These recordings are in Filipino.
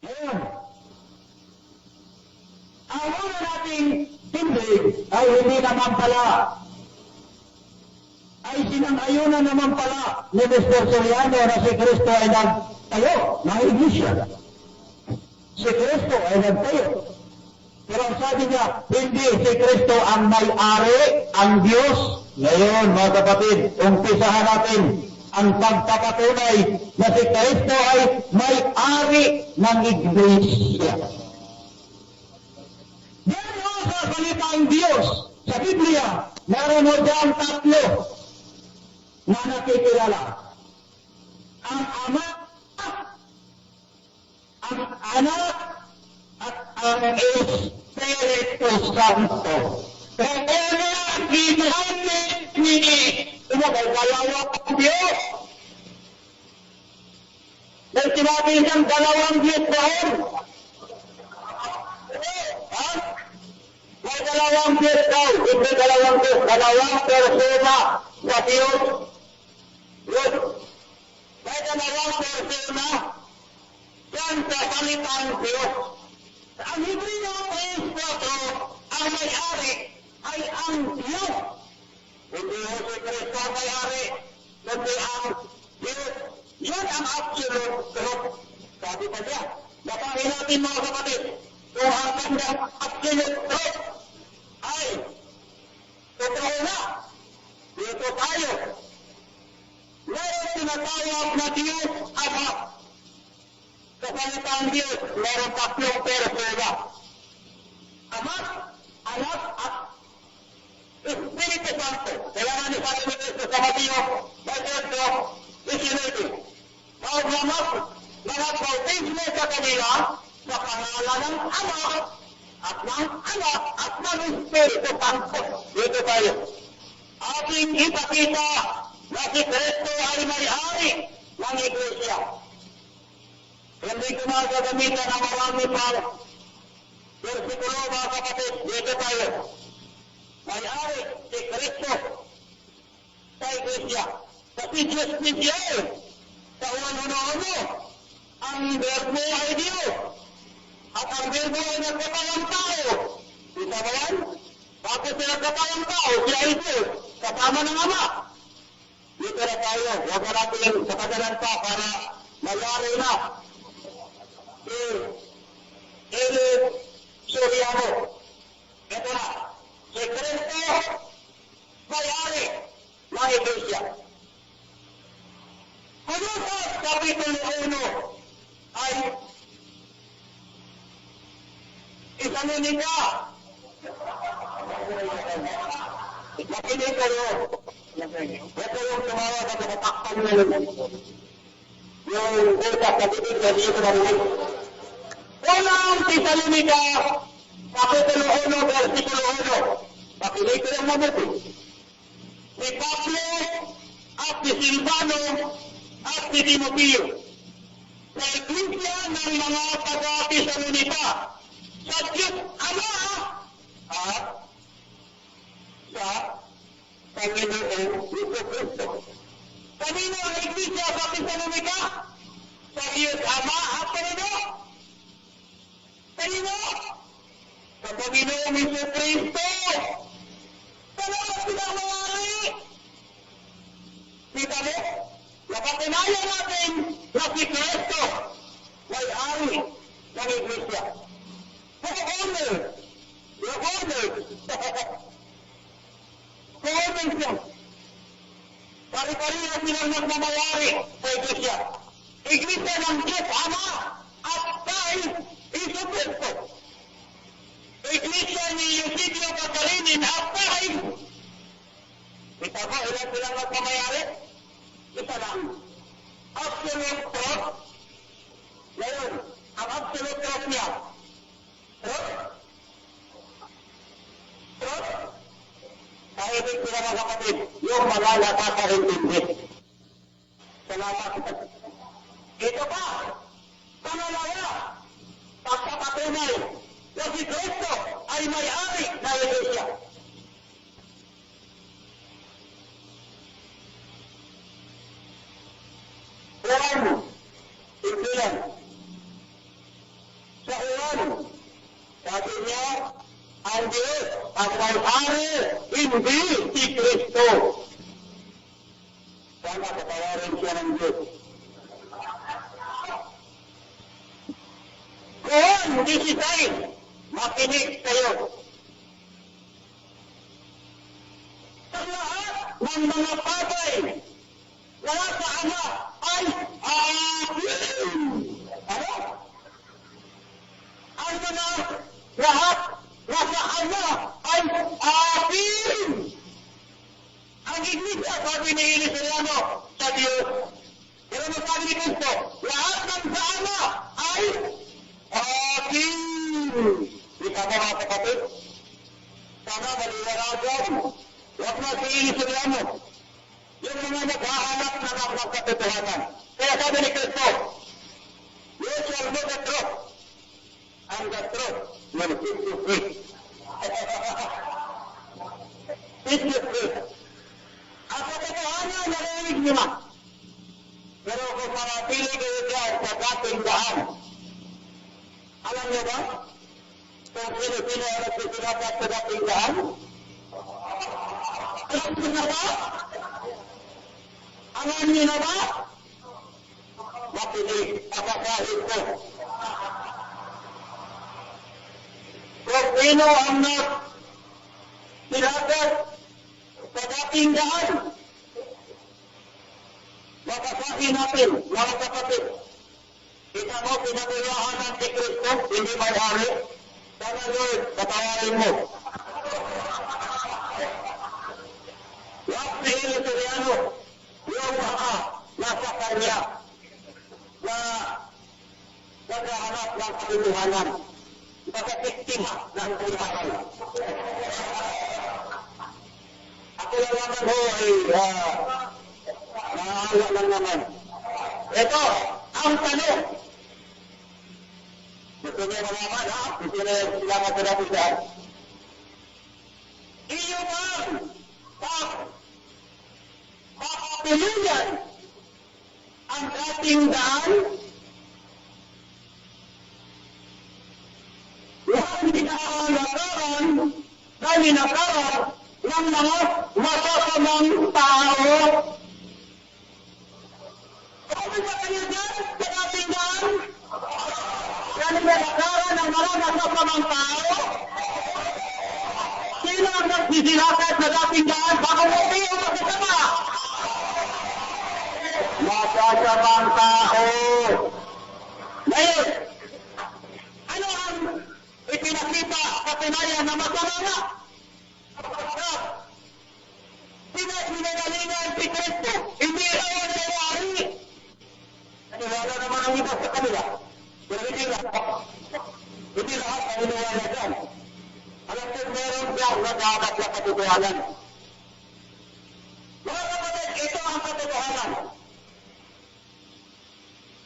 Ngayon, ang una nating hindi ay hindi naman pala, ay sinang-ayunan naman pala ni Mr. Soriano na si Kristo ay nagtayo ng iglesia. Si Kristo ay nagtayo. Pero ang sabi niya, hindi si Kristo ang may-ari, ang Diyos. Ngayon, mga kapatid, umpisahan natin ang pagpapatunay na si Kristo ay may-ari ng iglesia. Diyan mo sa salitang Diyos, sa Biblia, meron mo dyan tatlo na nakikilala. Ang Ama, ang Anak, at ang Espiritu Santo. Kaya nga, ginamit ni dalawang Diyos. Dahil sinabi niyang dalawang Diyos doon. Ha? May dalawang Diyos daw. Hindi dalawang Diyos. Dalawang persona sa Diyos. Yun. May dalawang persona yan sa salitang Diyos. Ang Hebreo 3:4, ang may-ari ay ang Diyos. Hindi mo si Kristo ang may-ari, kundi ang Diyos. Yan ang absolute truth. Sabi pa siya, basahin natin mga kapatid, kung ang kanyang absolute truth ay totoo na. Dito tayo. Meron tinatawag na Diyos Ama. Sa salitang Diyos, meron tatlong persona. Ama, Anak, at Espiritu Santo. Kaya nga ni sabi ni Cristo sa Mateo, Verso 19. Nag-bautismo sa kanila sa pangalan ng Ama, at ng Anak, at ng Espiritu Santo. Dito tayo. Ating ipakita na si Cristo ay may-ari ng Iglesia. Hindi ko magagamitan ng marami pang versikulo, mga kapatid. Dito tayo. May-ari si Kristo sa Iglesia. Kasi Diyos niya sa uno-uno. Ang Verbo ay Diyos. At ang Verbo ay nagkatawang tao. Isa ba yan? Bakit siya nagkatawang tao? Siya ay Diyos. Kasama ng Ama. Dito na tayo. Huwag na natin sa kadalan pa para mayari na. Eli Soriano. Ito na. Si Kristo may-ari ng Iglesia. Kolosas Kapitulo 1 ay Tesalonica. Makinig kayo. Ito yung tumawag at natakpan nyo. Yung utak na bibig na dito na rin. Unang Tesalonica, Kapitulo 1, Versikulo 1. Makinig ko yung mabuti. Si Pablo at si Silvano at si Timoteo sa Iglesia ng mga taga-Tesalonica sa Diyos Ama at sa Panginoong Jesucristo. Kanino ang Iglesia sa Tesalonica? Sa Diyos Ama at kanino? Kanino? Sa Panginoong Jesucristo. Dalawa silang may-ari. Kita mo? Napatunayan natin na si Kristo may-ari ng Iglesia. Co-owner. Your owner. Co-owner siya. Pari-pari na silang nagmamayari sa Iglesia. Iglesia ng Diyos Ama at kay Jesucristo. Iglesia ni Eusebio Catalinin at kay kita ba ilan silang nagmamayari? Isa lang. Absolute truth. Ngayon, ang absolute truth niya. Truth? Truth? Kahit sila mga kapatid, yung mga nakakaintindi. Salamat. Ito pa, pangalawa, pagpapatunay na si Kristo ay may-ari ng Iglesia. Juan 11. sisisain, makinig kayo. Sa lahat ng mga bagay na nasa Ama ay akin. Ano? Ang mga lahat nasa Ama ay akin. Ang iglesia, sabi ni Elisariano sa Diyos. Pero sabi ni Cristo, lahat ng sa Ama ay akin. Di ka ba mga kapatid? Sana maliwanagan. Huwag na si Elisariano. Yung mga naghahanap na ng katotohanan. Kaya sabi ni Cristo, you shall know the truth. And the truth will set you free. Set you free. Ang katotohanan narinig niyo na. Pero kung manatili kayo dyan sa dating daan, alam niyo ba? Kung sino-sino ang nagsisinapat sa dating daan? Alam niyo na ba? Alam niyo na ba? Makinig, kapatahid ko. Kung sino ang nagsinapat sa dating daan, mapasahin natin, mga kapatid. Kita mo, pinagulahan ng si Kristo, hindi may hari. Sana Lord, patawarin mo. Wag si Elisariano, yung mga nasa kanya na naghahanap ng katotohanan. Pagkatiktima ng kailangan. Ako lang naman ho ay maawa lang naman. Ito, ang tanong. Gusto niyo malaman, ha? Gusto niyo sila magkadating daan. Iyo bang makapuluyan ang dating daan? Yung pinaalakaran na ninakaran ng mga masasamang tao. Ano ba kayo dyan sa dating daan? Yan ninakaran ng mga masasamang tao? Sino ang nagsisilakat sa dating daan? Baka mo kayo masasama? Masasamang tao. Ngayon, ano ang ipinakita katunayan na masama na? Pinagalingan si Kristo, hindi raw ang nangyari. Wala naman ang iba sa kanila. Pero hindi lahat ang iniwala dyan. Alam ko meron dyan na dapat na katotohanan. Mga kapatid, ito ang katotohanan.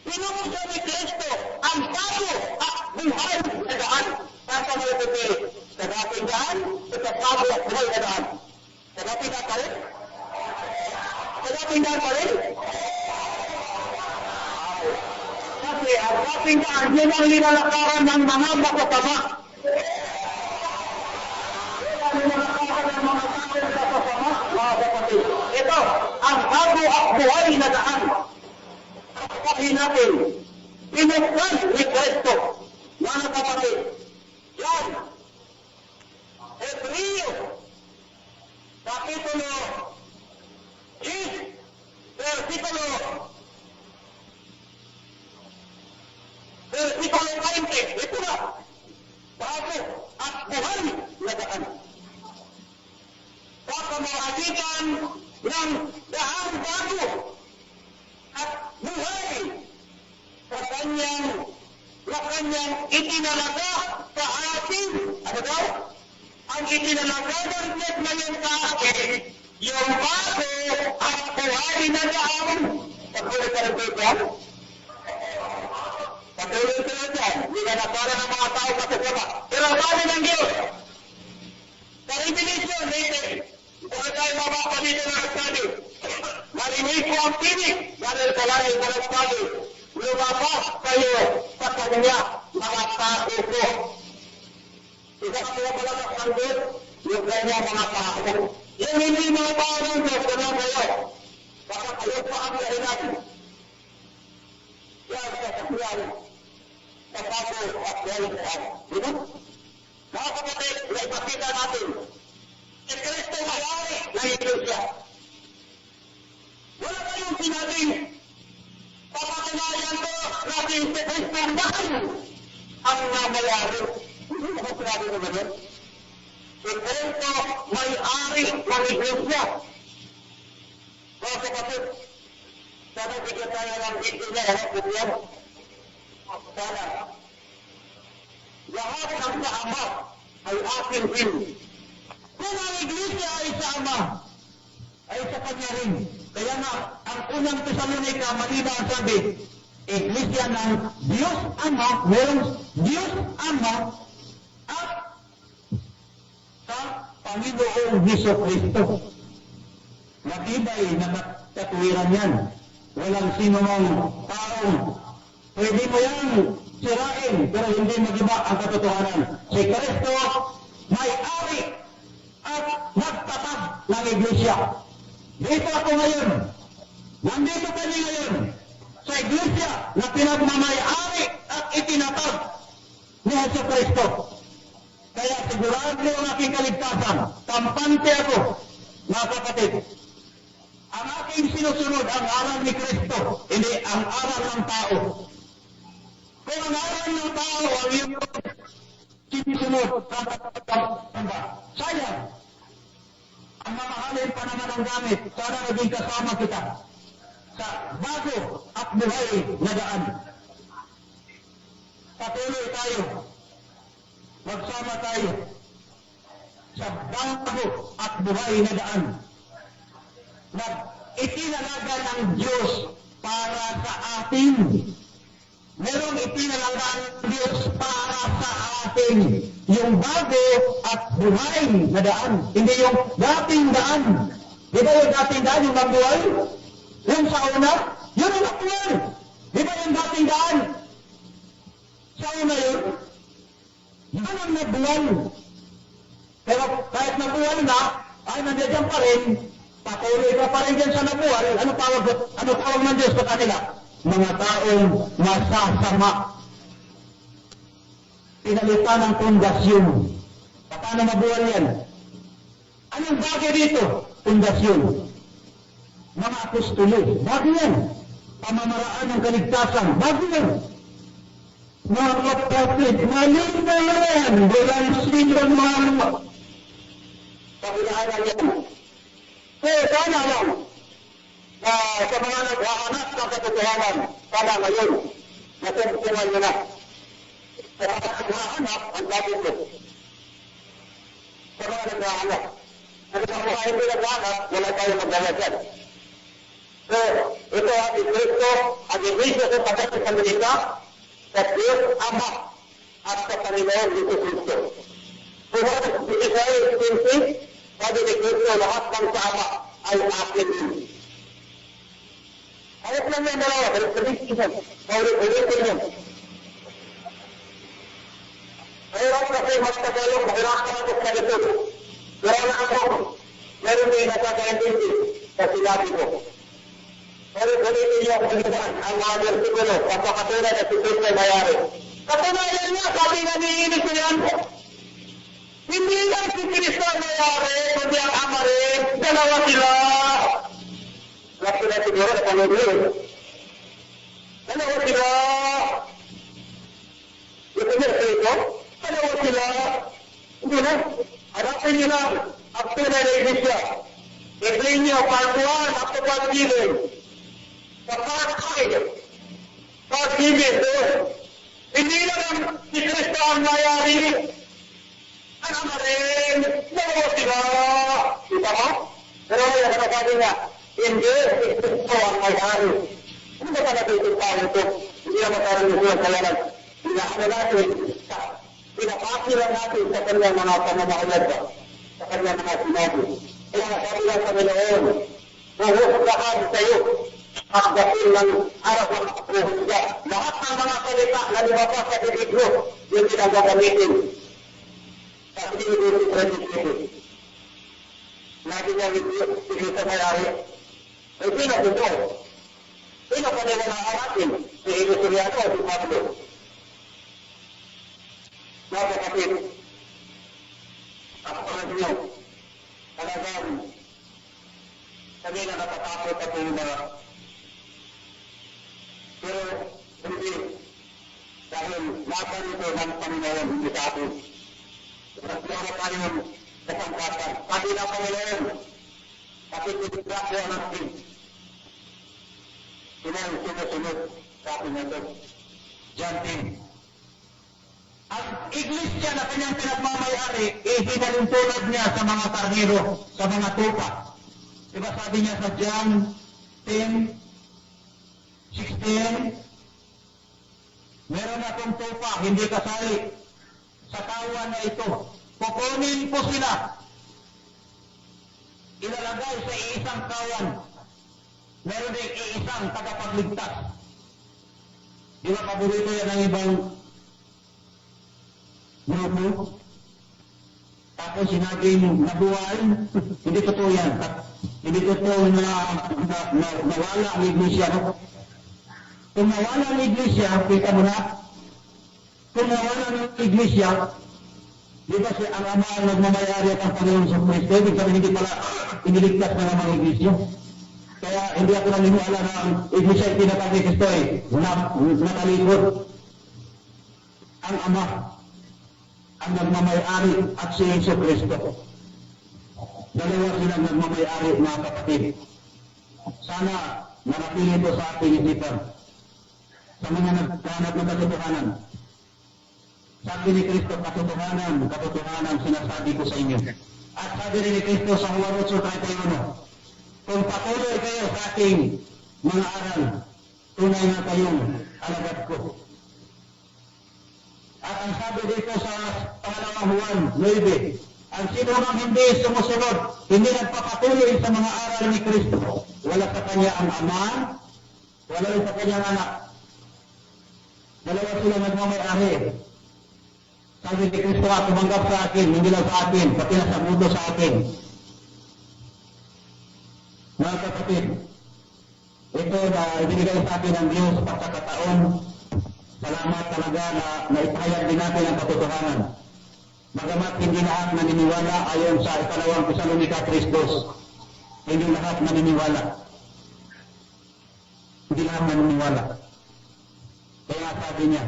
Pinungusa ni Kristo ang bago at buhay na daan. Saan ka mo ito sa dating daan o sa bago at buhay na daan? Sa dating daan pa rin? Sa dating daan pa rin? Kasi ang dating daan, yun ang nilalakaran ng mga makasama. Ito, ang bago at buhay na daan. Sabihin natin, pinuksan ni Kristo. Mga kapatid, yan. Hebreo, Kapitulo 10, versikulo 20. Ito na. Bago at buhay na daan. Sa pamamagitan ng daan bago at buhay sa kanyang itinalaga sa atin. Ano daw? Ang itinalaga ng Diyos ngayon sa atin, yung bago at buhay na daan. Pagkulit ka ng Biblia? Pagkulit ka ng dyan. Hindi ka nakara ng mga tao kasasama. Pero sabi ng Diyos, sa Revelation 18, kung tayo mababa dito na nagsabi, marinig ko ang tinig, dahil sa langit na nagsabi, lumabas kayo sa kanya, mga tao ko. Isa ka mga malakas ng Diyos, yung kanya mga tao. Yung hindi mga tao ng Diyos, kanya kayo. Baka kayo pa ang kahinat. Yan sa kasiyan, sa bago at buhay na daan. aking papatunayan ko na si Kristo ang namayari. Hindi mo sinabi ko ba yun? Si Kristo may-ari ng iglesia. Mga kapatid, sana bigyan tayo ng video niya, bigyan. Sana. Lahat ng sa Ama ay akin din. Kung ang iglesia ay sa Ama, ay sa Kanya rin. Kaya nga, ang unang Tesalonica, malina ang sabi, iglesia ng Diyos Ama, merong Diyos Ama, at sa Panginoong Hesus Kristo. Matibay na katwiran yan. Walang sino mang taong pwede mo yan sirain, pero hindi magiba ang katotohanan. Si Kristo may-ari at nagtatag ng iglesia. Dito ako ngayon. Nandito kami ngayon sa iglesia na pinagmamay-ari at itinatag ni Hesus Kristo. Kaya sigurado ang aking kaligtasan. Kampante ako, mga kapatid. Ang aking sinusunod ang aral ni Kristo, hindi ang aral ng tao. Kung ang aral ng tao ang iyong sinusunod, sayang. Ang mamahalin pa naman ang gamit, sana naging kasama kita sa bago at buhay na daan. Patuloy tayo. Magsama tayo sa bago at buhay na daan. Na itinalaga ng Diyos para sa atin. Merong itinalaga ng Diyos para sa atin. Yung bago at buhay na daan. Hindi yung dating daan. Di ba yung dating daan, yung magbuhay? Yung sa una, yun ang actual. Di ba yung dating daan? Sa una yun, yan ang nagbuhay. Pero kahit nagbuhay na, ay nandiyan pa rin, patuloy ka pa rin dyan sa nabuhay. Ano tawag ng Diyos sa kanila? Mga taong masasama. Pinalitan ng pundasyon. Paano mabuhay yan? Anong bagay dito? Pundasyon. Mga apostolo. Bagay yan. Pamamaraan ng kaligtasan. Bagay yan. Mga kapatid, malin na yan. Walang sino mga kabilaan yan. Kaya sana lang sa mga naghahanap ng katotohanan, sana ngayon, natuntungan nyo na. Sa mga naghahanap, ang bagay ko. Sa mga naghahanap. At sa mga hindi naghahanap, wala tayo maglalagyan. So, ito ang Kristo, ang iglesia sa pagkakas ng Amerika, sa Diyos Ama at sa Panginoon Hesus Kristo. Kung si Israel 20, sabi ni Kristo, lahat ng sa Ama ay akin din. Ayos lang yung dalawa, pero sabihin, paulit-ulitin yun. Mayroon kasi mas tagalog, mahirapan ako sa ito. Pero na ako, meron din nakakaintindi sa sinabi ko. Pero ulitin niyo ako sa ang mga versikulo, kapakatuna na si Kristo mayari. Katunayan niya, sabi nga niinis ko yan. Hindi lang si Kristo ang mayari, kundi ang Ama rin. Dalawa sila. Lahat sila siguro na pamilya. Dalawa sila. Ito niya sa ito. Dalawa sila. Hindi na. Harapin niyo lang. Ang tunay na iglesia. I-bring niyo part 1 up to part 7. Sa part 5. Part 7. Hindi lang si Kristo ang mayari. Ang Ama rin. Dalawa sila. Kita mo? Pero yung sinasabi nga, hindi, ito ang may-ari. Hindi ba natin tayo ito? Hindi naman tayo nito ang kalaran. Pinakano natin, pinapaki lang natin sa kanyang mga pamamahulad ba? Sa kanyang mga sinabi. Kaya nasabi lang sa Panginoon, huhusgahan sa'yo ang dating ng araw ng huhusga. Lahat ng mga salita na lumabas sa bibig mo, yung pinagagamitin. Sa pinibig sa bibig. Lagi niya hindi sa mayari. Ay sino ito? Sino pa nila nahanapin? Si Elisuriano o si Pablo? Mga kapatid, ako pa niyo, talagang sabi na natatakot ako na Pero hindi. Dahil laban ito ng Panginoon hindi sa atin. Nagpura tayong kasangkapan. Sabi na Panginoon, pakikita ko ang ating. Sila ang sumusunod sa atin ito. John 10. Ang iglesia na kanyang pinagmamayari, ihinalintulad niya sa mga karnero, sa mga tupa. Diba sabi niya sa John 10:16, meron akong tupa, hindi kasali. Sa kawan na ito, kukunin ko sila. Ilalagay sa iisang kawan. Meron din iisang tagapagligtas. Di ba paborito yan ng ibang grupo? Tapos sinabing nabuhay, hindi totoo yan. Hindi totoo na nawala ang iglesia. Kung nawala ang iglesia, kita mo na, kung nawala ang iglesia, di ba ang Ama ang nagmamayari at ang Panginoon sa Kristo, ibig sabihin hindi pala iniligtas na ng mga iglesia. Kaya hindi ako naniniwala na ang iglesia ay tinatag ni Kristo ay natalikod. Ang Ama ang nagmamayari at si Yesu Kristo. Dalawa silang nagmamayari, mga kapatid. Sana manatili ito sa ating isipan. Sa mga naghanap ng katotohanan. Sabi ni Kristo, katotohanan sinasabi ko sa inyo. At sabi rin ni Kristo sa Juan 8:31, kung patuloy kayo sa ating mga aral, tunay na kayong alagad ko. At ang sabi dito sa pangalawang Juan 9, ang sino mang hindi sumusunod, hindi nagpapatuloy sa mga aral ni Kristo, wala sa kanya ang Ama, wala rin sa kanyang anak. Dalawa sila nagmamayari. Sabi ni Kristo, tumanggap sa akin, hindi lang sa akin, pati na sa mundo sa akin. Mga kapatid, ito na ibinigay sa akin ng Diyos pagkakataon. Salamat talaga na naipahayag din natin ang katotohanan. Bagamat hindi lahat naniniwala ayon sa ikalawang Tesalonica 3:2. Hindi lahat naniniwala. Hindi lahat naniniwala. Kaya sabi niya,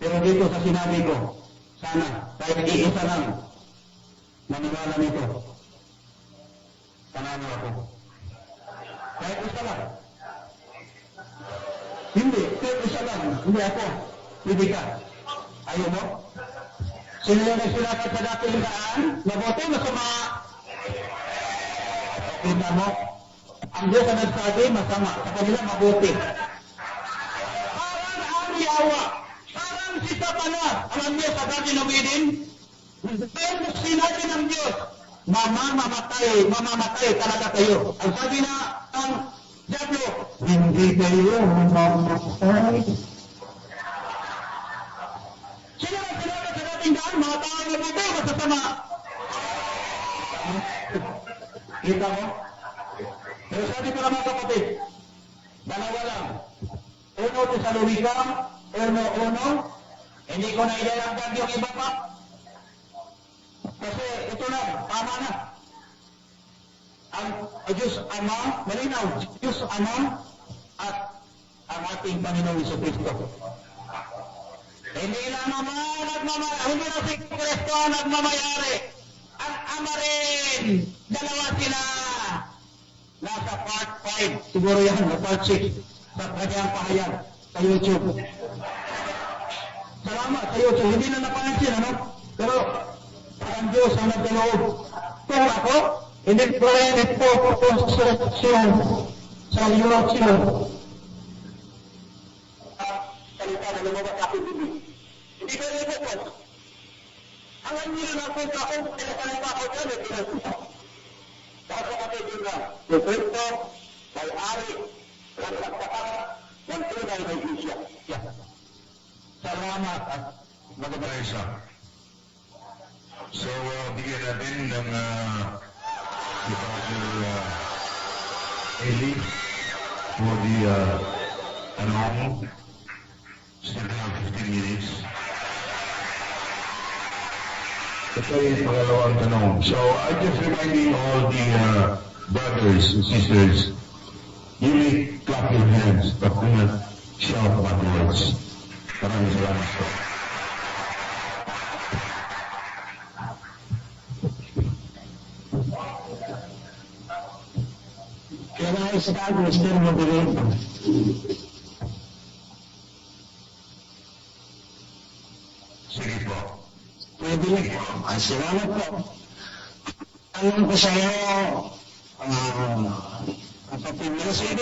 pero dito sa sinabi ko, sana, kahit iisa lang, maniwala nito. Panalo ako. Kahit isa lang. Hindi, kahit isa lang. Hindi ako. Hindi ka. Ayaw mo? Sino yung nagsulakad sa dating daan? Mabuti, masama. Kita mo? Ang Diyos ang nagsabi, masama. Sa kanila, mabuti. Parang ang yawa. Parang si Satanas. Alam niyo, sa Garden of Eden, pero sinabi ng Diyos, mamamatay talaga kayo. Ang sabi na ang Diablo, hindi kayo mamamatay. Sino ang sinabi sa dating daan? Mga tao na buto, masasama. Kita mo? Pero sabi ko naman kapatid, dalawa lang. Uno sa Luwika, uno. Hindi ko na ilalagdag yung iba pa. Kasi ito na, tama na. Ang Diyos Ama, malinaw, Diyos Ama at ang ating Panginoong Jesucristo. Hindi na hindi na si Kristo nagmamayari. Ang Ama rin, dalawa sila. Nasa part 5, siguro yan, part 6, sa kanyang pahayag sa YouTube. Salamat sa YouTube, hindi na napansin, ano? Pero, ang Diyos ang nagkaloob. Kung ako, hindi ko rin ito konstruksyon sa YouTube. Salita na lumabas ako dito. Hindi ko rin ito. Ang anyo na kung ako, kailangan ako dyan, ito na ito. Dahil ko kapit yun na, yung Kristo, may-ari, ang pagkakas, ng tunay na iglesia. Salamat at magandang isa. So, bigyan natin ng Father Eli for the still have 15 minutes. Ito yung pangalawang tanong. So, I'm just reminding all the brothers and sisters, you may clap your hands, but do not shout what words. Maraming salamat po. Can I start, Mr. Moderator? Sige po. Pwede lang. Salamat po. Alam ko sa'yo, kapatid mo sa'yo,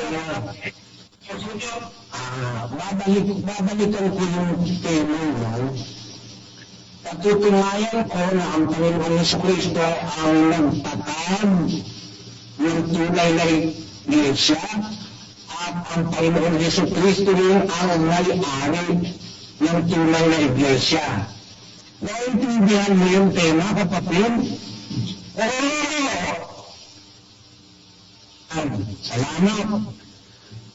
babalikan ko yung tema mo. Patutunayan ko na ang Panginoon Jesucristo ang nagtatag ng tunay na iglesia at ang Panginoon Jesucristo rin ang may-ari ng tunay na iglesia. Naintindihan mo yung tema, kapatid? Salamat.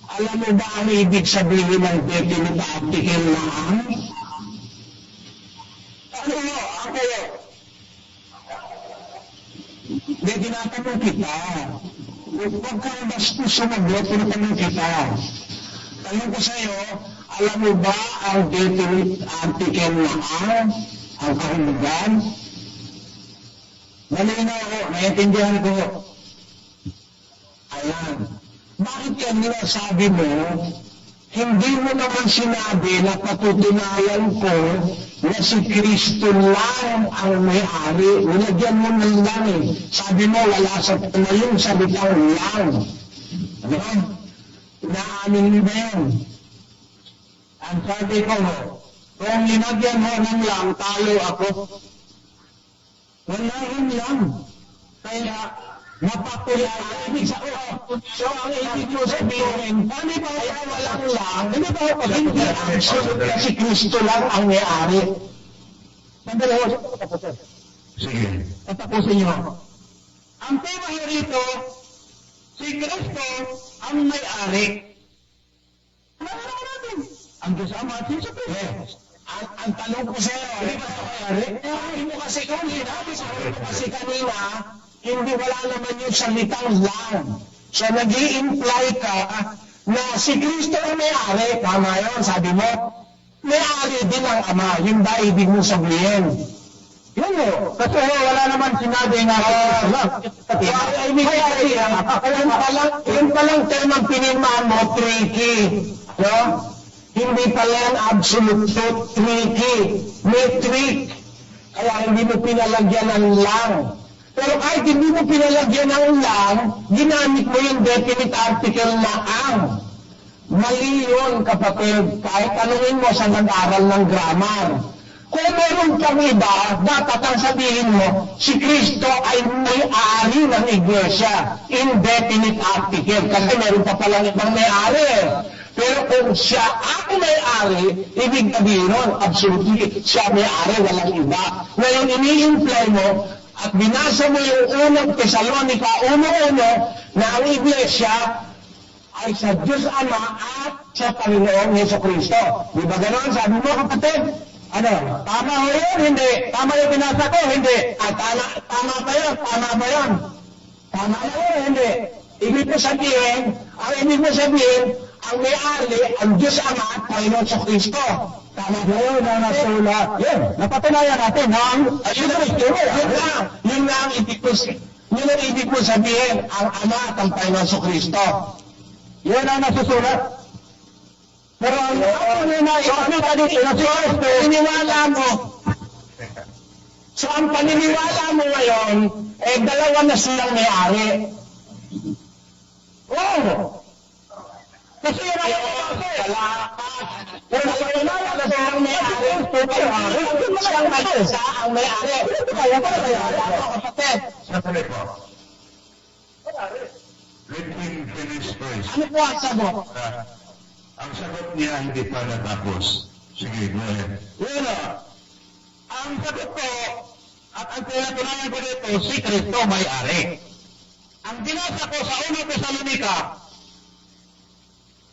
Alam mo ba ang ibig sabihin ng definite article na ang? Ano mo? Ako yun. Hindi, tinatanong kita. Huwag kang basta sumagot, tinatanong kita. Tanong ko sa'yo, alam mo ba ang definite article na ang kahulugan? Malinaw ako, naiintindihan ko. Ayan. Bakit kanina sabi mo, hindi mo naman sinabi na patutunayan ko na si Kristo lang ang may-ari. Nilagyan mo ng lang eh. Sabi mo, wala sa yung salitang lang. Ano? Inaamin mo ba yan? Ang sabi ko, kung linagyan mo ng lang, talo ako. Wala rin lang. Kaya, mapapula. Ibig sabihin, so ang ibig mo sabihin, ano ba kaya walang lang? Ano ba hindi absolute na si Kristo lang ang may-ari? Sandali ho, Sige. tatapusin niyo. Ang tema niyo rito, si Kristo ang may-ari. Ano naman natin? Ang Diyos Ama at Kristo Kristo. Ang tanong ko sa'yo, hindi ba ito may-ari? Hindi mo kasi kung sinabi sa kasi kanina, hindi wala naman yung salitang lang. So nag-i-imply ka na si Kristo ang may-ari. Tama yun, sabi mo. May-ari din ang Ama. Yun ba ibig mo sabihin? Yun o. Kasi wala naman sinabi na yun palang termang pinirmaan mo, tricky. No? Hindi pala yan absolute truth, tricky. May trick. Kaya hindi mo pinalagyan ng lang. Pero kahit hindi mo pinalagyan ng lang, ginamit mo yung definite article na ang. Mali yun, kapatid. Kahit tanungin mo sa nag-aral ng grammar. Kung meron kang iba, dapat ang sabihin mo, si Kristo ay may-ari ng iglesia. Indefinite article. Kasi meron pa palang ibang may-ari. Pero kung siya ang may-ari, ibig sabihin nun, absolutely, siya may-ari, walang iba. Ngayon, ini-imply mo, at binasa mo yung unang Tesalonica 1:1 na ang iglesia ay sa Diyos Ama at sa Panginoong Jesucristo. Di ba gano'n? Sabi mo, kapatid? Ano? Tama ho yun? Hindi. Tama yung binasa ko? Hindi. Tama ba yun? Tama ba yun? Tama na yun? Hindi. Ibig mo sabihin, ang may-ari, ang Diyos Ama at Panginoong Jesucristo. Tama ba yun? Nasulat. Yun. Napatunayan natin. Yun na ang ibig ko sabihin, ang Ama at ang Panginoong Jesucristo. Yun ang nasusulat. Pero ang paniniwala mo. So ang paniniwala mo ngayon, dalawa na silang may-ari. Oo. Kasi yun ang pero wala na silang may-ari. Siyang mag-isa ang may-ari. Kaya ba kapatid? Sandali po. Let him finish first. Ano po ang sagot? Ang sagot niya hindi pa natapos. Sige, go ahead. Yun o. Ang sagot ko, at ang pinatunayan ko dito, si Kristo may-ari. Ang binasa ko sa unang Tesalonica,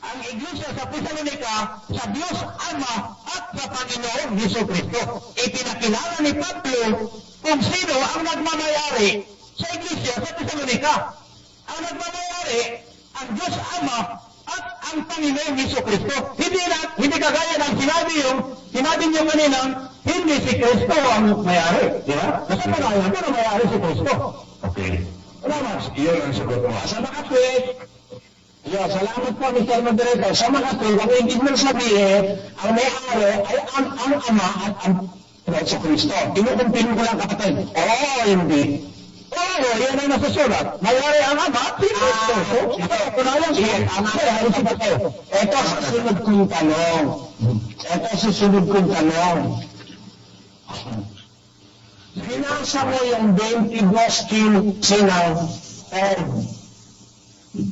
ang iglesia sa Tesalonica, sa Diyos Ama at sa Panginoong Jesucristo. Ipinakilala ni Pablo kung sino ang nagmamayari sa iglesia sa Tesalonica. Ang nagmamayari, ang Diyos Ama at ang ang Panginoon Jesucristo. Hindi kagaya ng sinabi niyo kanina, hindi si Kristo ang mayari. Di ba? Kasi malayan ko na mayari si Kristo. Okay. Wala mas. Iyon ang sagot mo. Sa makatwid, salamat po Mr. Moderator. Sa makatwid, ang ibig mong sabihin, ang may-ari ay ang Ama at ang si Kristo. Kinukumpin ko lang kapatid. Oo, hindi. Oo, yan ang nasusulat. May-ari ang Ama at si Kristo. Ito na lang siya. May-ari si Kristo. Ito ang susunod kong tanong. Binasa mo yung 22 sinang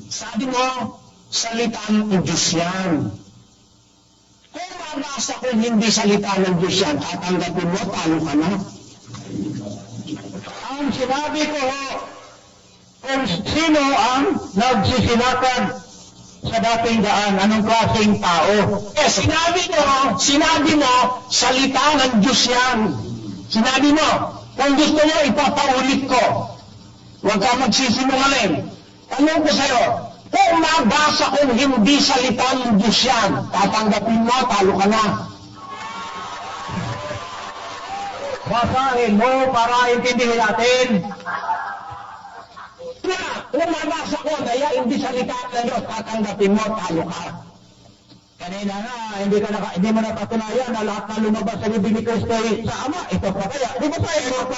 sabi mo, salita ng Diyos yan. Kung mabasa kung hindi salita ng Diyos yan, tatanggapin mo, talo ka na. Ang sinabi ko, kung sino ang nagsisilakad sa dating daan, anong klaseng tao? Sinabi mo, salita ng Diyos yan. Sinabi mo, kung gusto mo, ipapaulit ko. Huwag ka magsisinungaling. Tanong ko sa'yo, kung mabasa kung hindi salita ng Diyos yan, tatanggapin mo, talo ka na. Basahin mo para intindihin natin. Kung mabasa ko, kaya hindi salita ng Diyos, tatanggapin mo, talo ka. Kanina nga, hindi mo napatunayan na lahat na lumabas sa bibig ni Kristo ay sa Ama. Ito pa kaya. Di ba tayo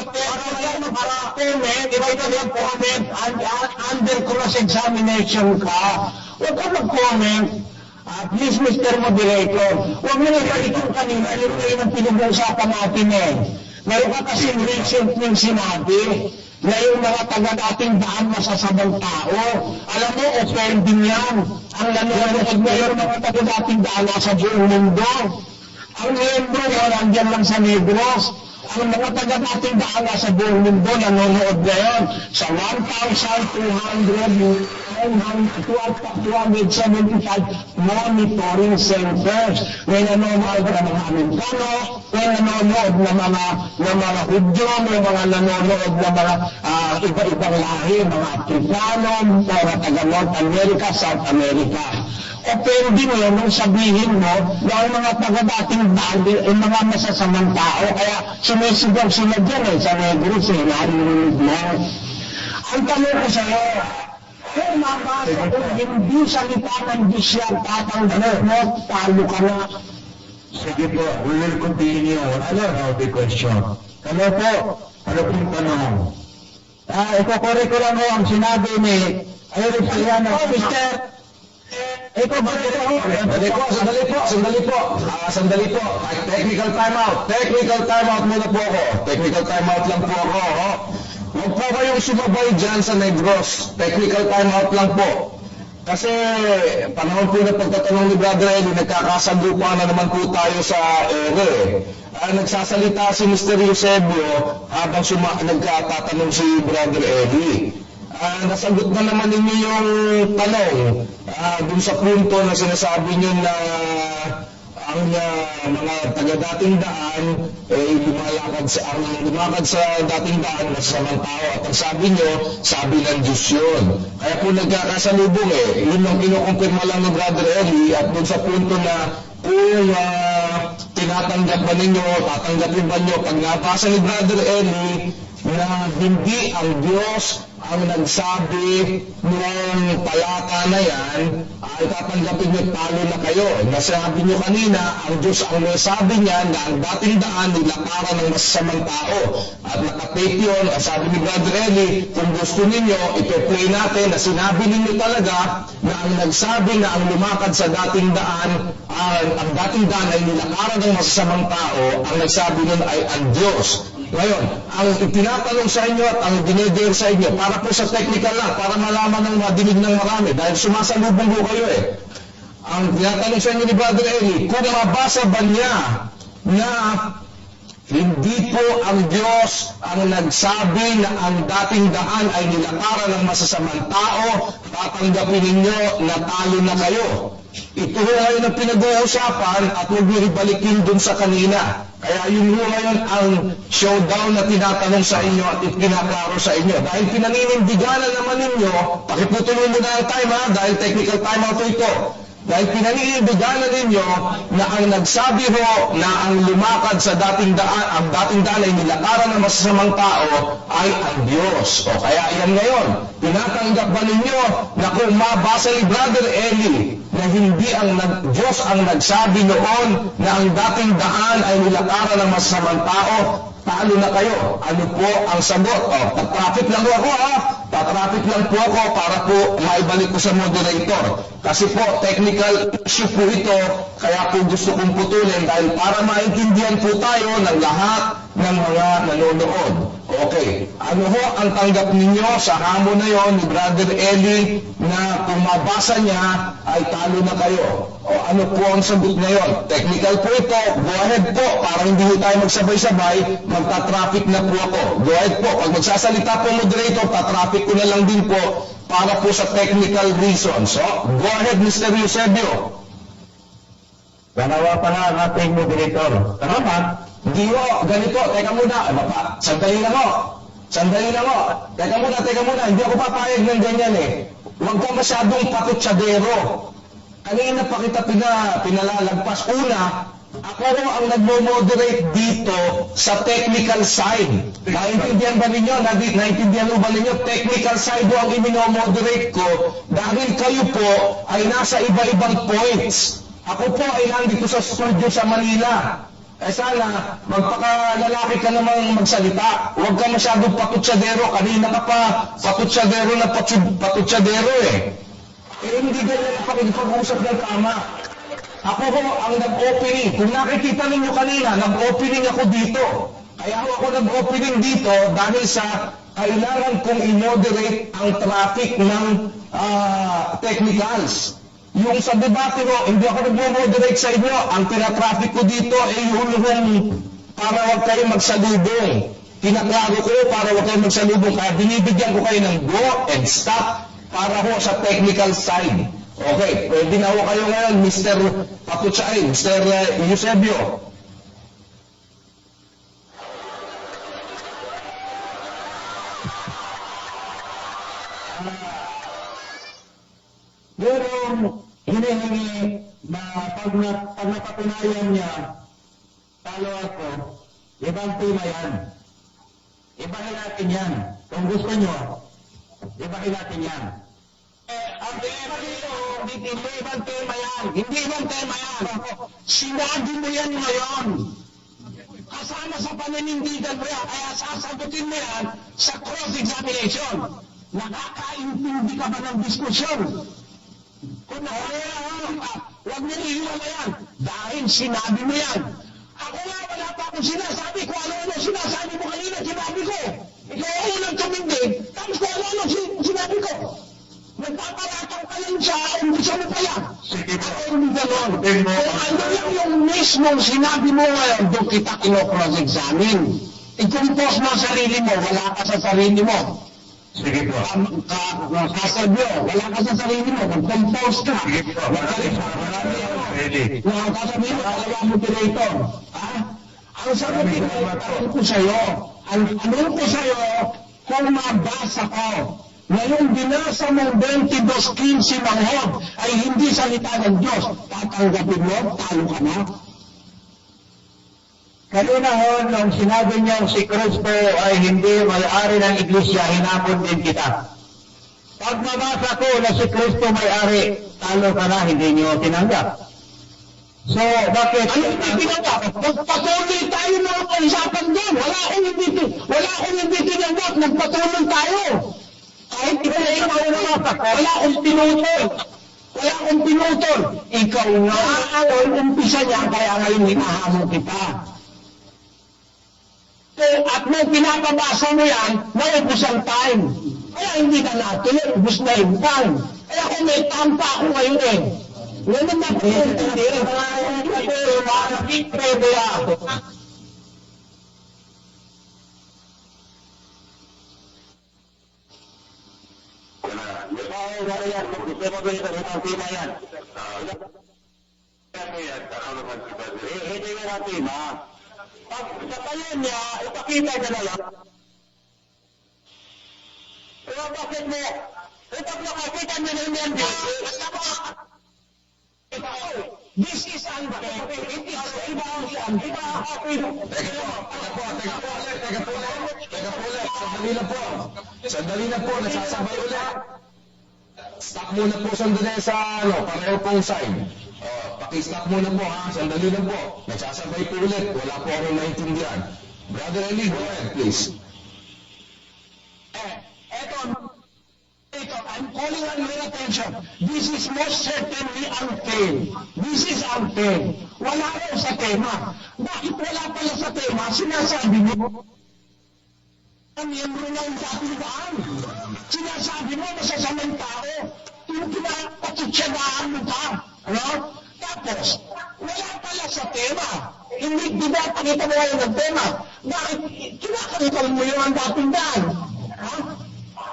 para comment, di ba ito yung comment, under cross-examination ka. Huwag ka mag-comment. Please, Mr. Moderator, huwag mo nang balik yung kanina, yung kayo ng pinag-uusapan natin eh. Meron ka kasing recent yung sinabi na yung mga taga-dating daan masasabang tao. Alam mo, offending yan. Ang nanonood ngayon, mga taga-dating daan sa buong mundo. Ang miyembro mo, nandiyan lang sa Negros. Ang mga taga-dating daan sa buong mundo, nanonood ngayon sa 1,275 monitoring centers. May nanonood na mga Amerikano, may nanonood na mga Hudyo, may mga nanonood na mga iba-ibang lahi, mga Afrikano, mga taga-North America, South America. Offending mo nung sabihin mo na ang mga taga-dating dali ay mga masasamang tao, kaya sumisigaw sila dyan sa Negros, narinig mo. Ang tanong ko sa'yo, kung mabasa kung hindi salita ng Diyos yan, tatanggapin mo, talo ka na. Sige po, we will continue. Ano the question? Ano po? Ano pong tanong? Ikokore ko lang ho ang sinabi ni Eric Soriano. Mr. Ikaw ba ito? Sandali po. Technical timeout muna po ako. Technical timeout lang po ako. Huwag po kayong sumabay dyan sa Negros. Technical timeout lang po. Kasi panahon po na pagtatanong ni Brother Eddie, nagkakasagupa na naman po tayo sa ere. Nagsasalita si Mr. Eusebio habang nagkatatanong si Brother Eddie. Nasagot na naman ninyo yung tanong dun sa punto na sinasabi nyo na ang mga taga-dating daan lumakad sa dating daan masasamang tao, at ang sabi nyo, sabi ng Diyos yun. Kaya po nagkakasalubong yun ang kinukumpirma lang ng Brother Eli, at dun sa punto na kung tinatanggap ba ninyo, tatanggapin ba nyo, pag nabasa ni Brother Eli na hindi ang Diyos ang nagsabi ng talata na yan, ay tatanggapin nyo, talo na kayo. Nasabi nyo kanina, ang Diyos ang nasabi niya na ang dating daan nilakaran ng masasamang tao. At nakatape yun, sabi ni Brother Eli, kung gusto ninyo, ipe-play natin na sinabi ninyo talaga na ang nagsabi na ang lumakad sa dating daan, ang dating daan ay nilakaran ng masasamang tao, ang nagsabi nun ay ang Diyos. Ngayon, ang tinatanong sa inyo at ang dinedare sa inyo, para po sa technical lang, para malaman ng madinig ng marami, dahil sumasalubong ko kayo Ang tinatanong sa inyo ni Brother Eli, kung mabasa ba niya na hindi po ang Diyos ang nagsabi na ang dating daan ay nilakaran ng masasamang tao, tatanggapin ninyo na talo na kayo. Ito ngayon ang pinag-uusapan at huwag niyo ibalikin dun sa kanina. Kaya yun ngayon ang showdown na tinatanong sa inyo at ipinaklaro sa inyo. Dahil pinaninindigan na naman ninyo, pakiputuloy mo na ang time dahil technical time out ito. Dahil pinaninindigan na ninyo na ang nagsabi ho na ang lumakad sa dating daan ay nilakaran ng masasamang tao ay ang Diyos. O kaya yan ngayon, tinatanggap ba ninyo na kung mabasa ni Brother Eli na hindi ang Diyos ang nagsabi noon na ang dating daan ay nilakaran ng masasamang tao, talo na kayo? Ano po ang sagot? O, tatraffic lang po ako ha? Tatraffic lang po ako para po maibalik ko sa moderator. Kasi po, technical issue po ito, kaya po gusto kong putulin dahil para maintindihan po tayo ng lahat ng mga nanonood. Okay, ano ho ang tanggap ninyo sa hamon na yon ni Brother Eli na kung mabasa niya ay talo na kayo? O ano po ang sagot ngayon? Technical po ito, go ahead po, para hindi tayo magsabay-sabay, magta-traffic na po ako. Go ahead po, pag magsasalita po moderator, ta-traffic ko na lang din po para po sa technical reasons. So, go ahead Mr. Eusebio. Dalawa pala ang ating moderator. Salamat. Hindi ho, ganito, teka muna, sandali lang ho, teka muna, hindi ako papayag ng ganyan eh. Huwag ka masyadong patutsadero. Kanina pa kita pinalalagpas. Una, ako ho ang nagmo-moderate dito sa technical side. Naintindihan ba ninyo? Naintindihan ba ninyo? Technical side ho ang imino-moderate ko dahil kayo po ay nasa iba-ibang points. Ako po ay nandito sa studio sa Manila. Eh sana, magpakalalaki ka namang magsalita. Huwag ka masyadong patutsadero. Kanina ka pa patutsadero na patutsadero eh. Eh hindi ganyan ang pakikipag-usap ng tama. Ako ho ang nag-opening. Kung nakikita ninyo kanina, nag-opening ako dito. Kaya ako nag-opening dito dahil sa kailangan kong i-moderate ang traffic ng technicals. Yung sa debate ko, hindi ako nag-moderate sa inyo. Ang tinatraffic ko dito ay yung para huwag kayo magsalubong. Tinaklaro ko para huwag kayo magsalubong. Kaya binibigyan ko kayo ng go and stop para ho sa technical side. Okay, pwede na ho kayo ngayon, Mr. Patutsay, Mr. Eusebio. Merong hinihingi na pag napatunayan niya, talo ako, ibang tema yan. Ibahin natin yan. Kung gusto nyo, ibahin natin yan. Ang tema dito, hindi ibang tema yan. Hindi ibang tema yan. Sinabi mo yan ngayon. Kasama sa paninindigan mo yan, kaya sasagutin mo yan sa cross-examination. Nakakaintindi ka ba ng diskusyon? Kung nakakaintindi ka, huwag mo iiwan yan. Dahil sinabi mo yan. Ako nga, wala pa akong sinasabi. Kung ano-ano sinasabi mo kanina, sinabi ko. Ikaw ang unang tumindig, tapos kung ano-ano sinabi ko. Nagpaparatang ka lang sa umpisa mo pa yan. Ako hindi gano'n. Kung ano lang yung mismong sinabi mo ngayon, doon kita kino-cross-examine. I-compose mo ang sarili mo, wala ka sa sarili mo. Sige po. Kasabyo, wala ka sa sarili mo, mag-compose ka. Sige po. Ready. Kasabihin mo, kalawa mo dito. Ang sabihin mo, tanong ko sa'yo, kung mabasa ko, ngayong binasa mong 22:15 ng Hod ay hindi salita ng Diyos, tatanggapin mo, talo ka na. Kanina ho, nung sinabi niyang si Kristo ay hindi may-ari ng iglesia, hinapon din kita. Pag mabasa ko na si Kristo may-ari, talo ka na, hindi niyo tinanggap. So, bakit? Ano hindi tinanggap? Magpatuloy tayo ng usapan doon. Wala akong hindi tinanggap. Magpatuloy tayo. Kahit ikaw na mapak, wala akong pinutol. Ikaw nga ang umpisa niya, kaya ngayon hinahamon kita. At nung pinapabasa mo yan, naubos ang time. Kaya hindi na natin, ubos na yung time. Kaya kung may tampa ako ngayon eh, ngayon na po yung hindi, pwede ako. Wala yan, gusto mo ba yung tema yan? Hindi nga natin, ha? Pag sa tayo niya, ipakita ka na lang. Pero bakit mo? Pag nakakita niya na yan, Teka po ulit. Sandali na po, nasasabay ulit. Stop muna po sandali sa, pareho pong side. Paki-stop muna po ha, sandali na po. Nagsasabay po ulit, wala po akong naintindihan. Brother Eli, go ahead please. I'm calling on your attention. This is most certainly unfair. This is unfair. Wala raw sa tema. Bakit wala pala sa tema? Sinasabi mo, miyembro ng dating daan. Sinasabi mo, masasamang tao. Pinapatutsagaan mo pa. Ano? Tapos, wala pala sa tema. Hindi, di ba, pakita mo ngayon ng tema. Bakit kinakalitan mo yung ang dating daan? Ha?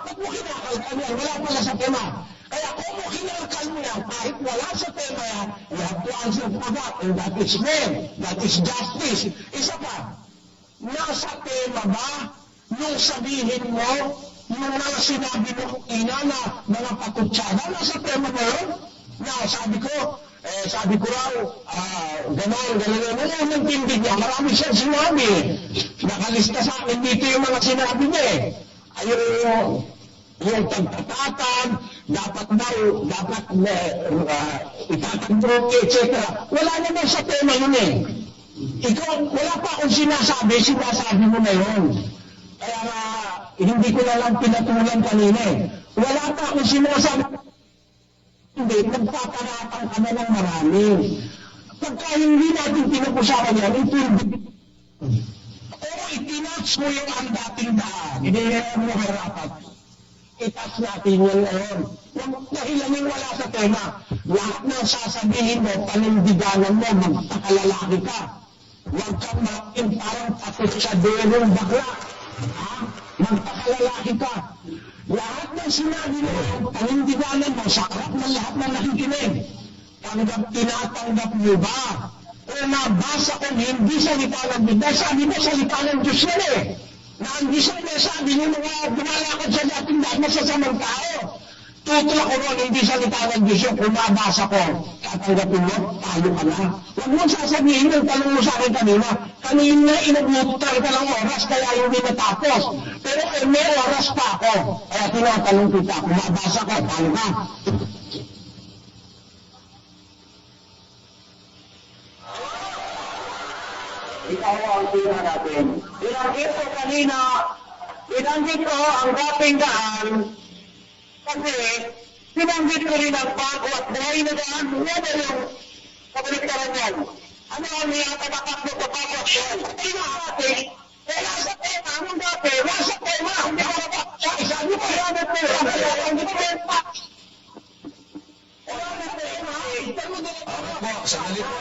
Ba't mo kinakalkan yan? Wala pala sa tema. Kaya kung mo kinalkan mo yan, kahit wala sa tema yan, you have to answer for that. And that is fair. That is justice. Isa pa, nasa tema ba nung sabihin mo, yung mga sinabi mo ina na mga patutsada, nasa tema mo yun? Na sabi ko raw, gano'n, mo nagtindi niya, marami siyang sinabi. Nakalista sa akin dito yung mga sinabi niya eh. Ayun yung pagtatatan, dapat itatagdroke, etc. Wala naman sa tema yun eh. Ikaw, wala pa akong sinasabi mo na yun. Kaya nga, hindi ko na lang pinatulan kanina eh. Wala pa akong sinasabi. Hindi, nagpaparatang ka na ng marami. Pagka hindi natin pinag-usapan yan, itinats mo yung ang dating daan. Hindi mo harapat. Itas natin yan ngayon. Yung dahilanin wala sa tema. Lahat ng sasabihin mo, panindiganan mo, magpakalalaki ka. Huwag kang makin parang tapos sa derong bakla. Magpakalalaki ka. Lahat ng sinabi mo, panindiganan mo, sa harap ng lahat ng nakikinig. Tinatanggap mo ba? O nabasa ko hindi salita ng Diyos. Dahil sabi mo, salita ng Diyos yan eh. Na hindi sabi niyo mga bumalakad sa dating dahil masasamang tao. Tutulak ko ron, hindi salita ng Diyos yun. Kung nabasa ko, tatanggapin mo, talo ka na. Huwag mo sasabihin yung tanong mo sa akin kanina. Kanina inagmutar ka ng oras, kaya hindi natapos. Pero may oras pa ako. Kaya tinatanong kita, kung nabasa ko, talo ka. Ikaw ang tira natin. Binanggit ko kanina, binanggit ko ang dating daan, kasi binanggit ko rin ang bago at buhay na daan, yan yung kabaliktaran yan. Ano ang niyatabakat mo sa bago at buhay? Pinakati, nasa tema, anong dati? Nasa tema, hindi ko ba? Sabi mo, yan ang tema, hindi ko ba? Sandali po.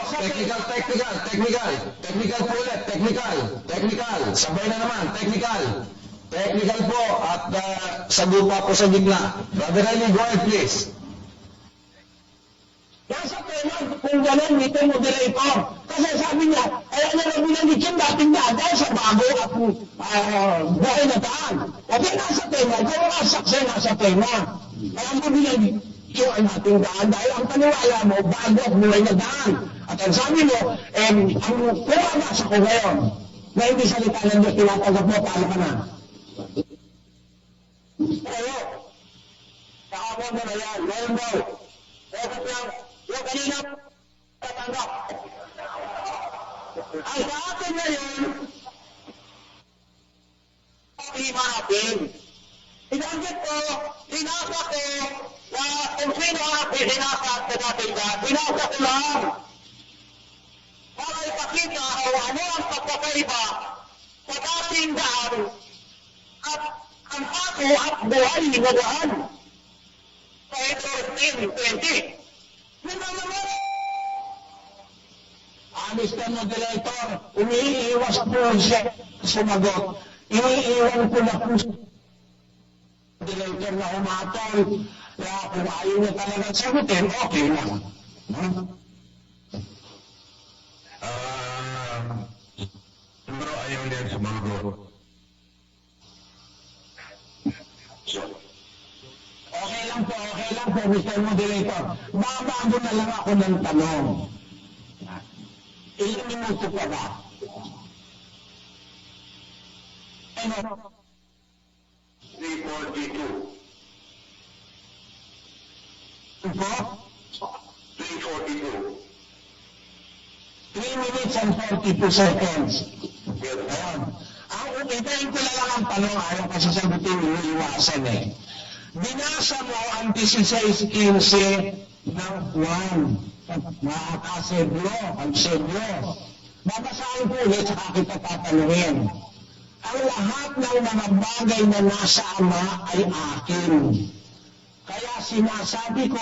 Technical po ulit. Technical. Sabay na naman. Technical po. At sagupa po sa gitna. Brother Eli, go ahead please. Nasa tema, kung gano'n, dito moderator. Kasi sabi niya, kaya na binanggit yung dating daan dahil sa bago at buhay na daan. Kasi nasa tema, kung asakse nasa tema. Kaya mo binanggit yung ang dating daan dahil ang paniwala mo, bago at buhay na daan. At ang sabi mo, ang kumabasa ko ngayon, na hindi salita ng Diyos, tinatanggap mo, paano ka na? Pero, saka mo na yan, ngayon daw. Dapat lang, yung kanina, tatanggap. Ang sa atin ngayon, lima natin. Pinanggit ko, pinasa ko, na kung sino ang pinasa sa dating daan, pinasa ko lang. Para ipakita o ano ang pagkakaiba sa dating daan at ang ako at buhay na daan. Sa ito 10-20. Yun ang naman. Mr. Moderator, umiiwas po siya sumagot. Iniiwan ko na po siya. Moderator na umatol. Kaya kung ayaw niya talaga sagutin, okay lang. Pero ayaw niya sumagot. Okay lang po, Mr. Moderator. Babago na lang ako ng tanong. Ilang minuto pa ba? Ano? 342. Ito? 342. 3 minutes and 42 seconds. Yes, sir. Ayan. Itayin ko na lang ang tanong, ayaw kasi sagutin mo, iwasan eh. Binasa mo ang 16:15 ng Juan. Nakakaseblo, ang seblo. Babasahin ko ulit, saka kita tatanungin. Ang lahat ng mga bagay na nasa Ama ay akin. Kaya sinasabi ko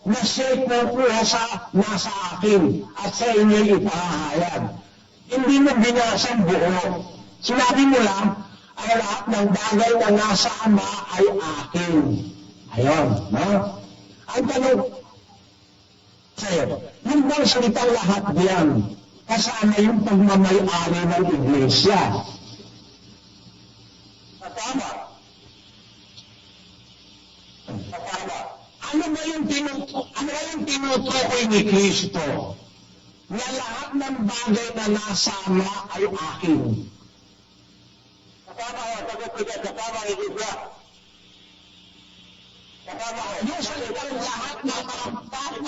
na siya po sa nasa akin at sa inyo ipahahayag. Hindi mo binasa ang buo. Sinabi mo lang, ang lahat ng bagay na nasa Ama ay akin. Ayun, no? Ang tanong sa'yo, yung bang salitang lahat diyan, kasama yung pagmamay-ari ng iglesia. Kasama. Kasama. Ano ba yung tinutukoy ni Kristo? Na lahat ng bagay na nasa Ama ay akin. Kasama ho, sagot ko dyan, kasama ang iglesia. Kasama ho. Yung salitang lahat ng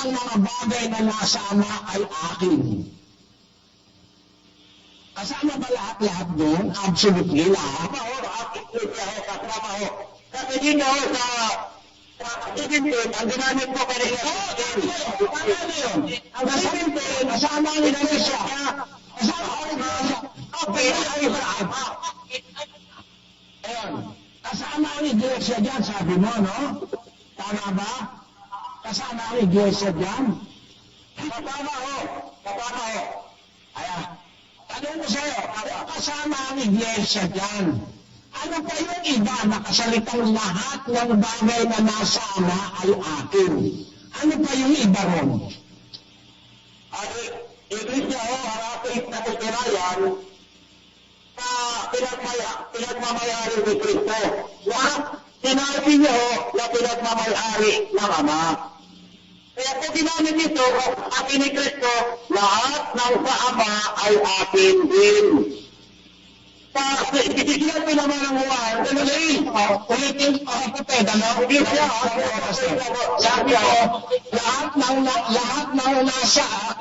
mga bagay na nasa Ama ay akin. Kasama ba lahat doon? Absolutely lahat. Kasama ho, ang iglesia ho, kasama ho. Kasi dito ho sa Ibintin, ang ginamit ko kanina. Paano yun? Ang Ibintin, kasama ang iglesia. Kasama ang iglesia. Okay, Abraham. Ayun. Kasama ang iglesia dyan, sabi mo, no? Tama ba? Kasama ang iglesia dyan? Kasama ho. Kasama ho. Ayan. Tanong ko sa'yo, kasama ang iglesia dyan. Ano pa yung iba na kasalitang lahat ng bagay na nasa Ama ay akin? Ano pa yung iba ron? At iglesia ho, harapin na kutirayan na pinagmamayari ni Kristo. Na sinabi niyo ho na pinagmamayari ng Ama. Kaya kung ginamit ito, akin ni Kristo, lahat ng sa Ama ay akin din. Ibigyan mo naman ng Juan, Ulitin ko ang kapatid, ano? Sabi ko, lahat ng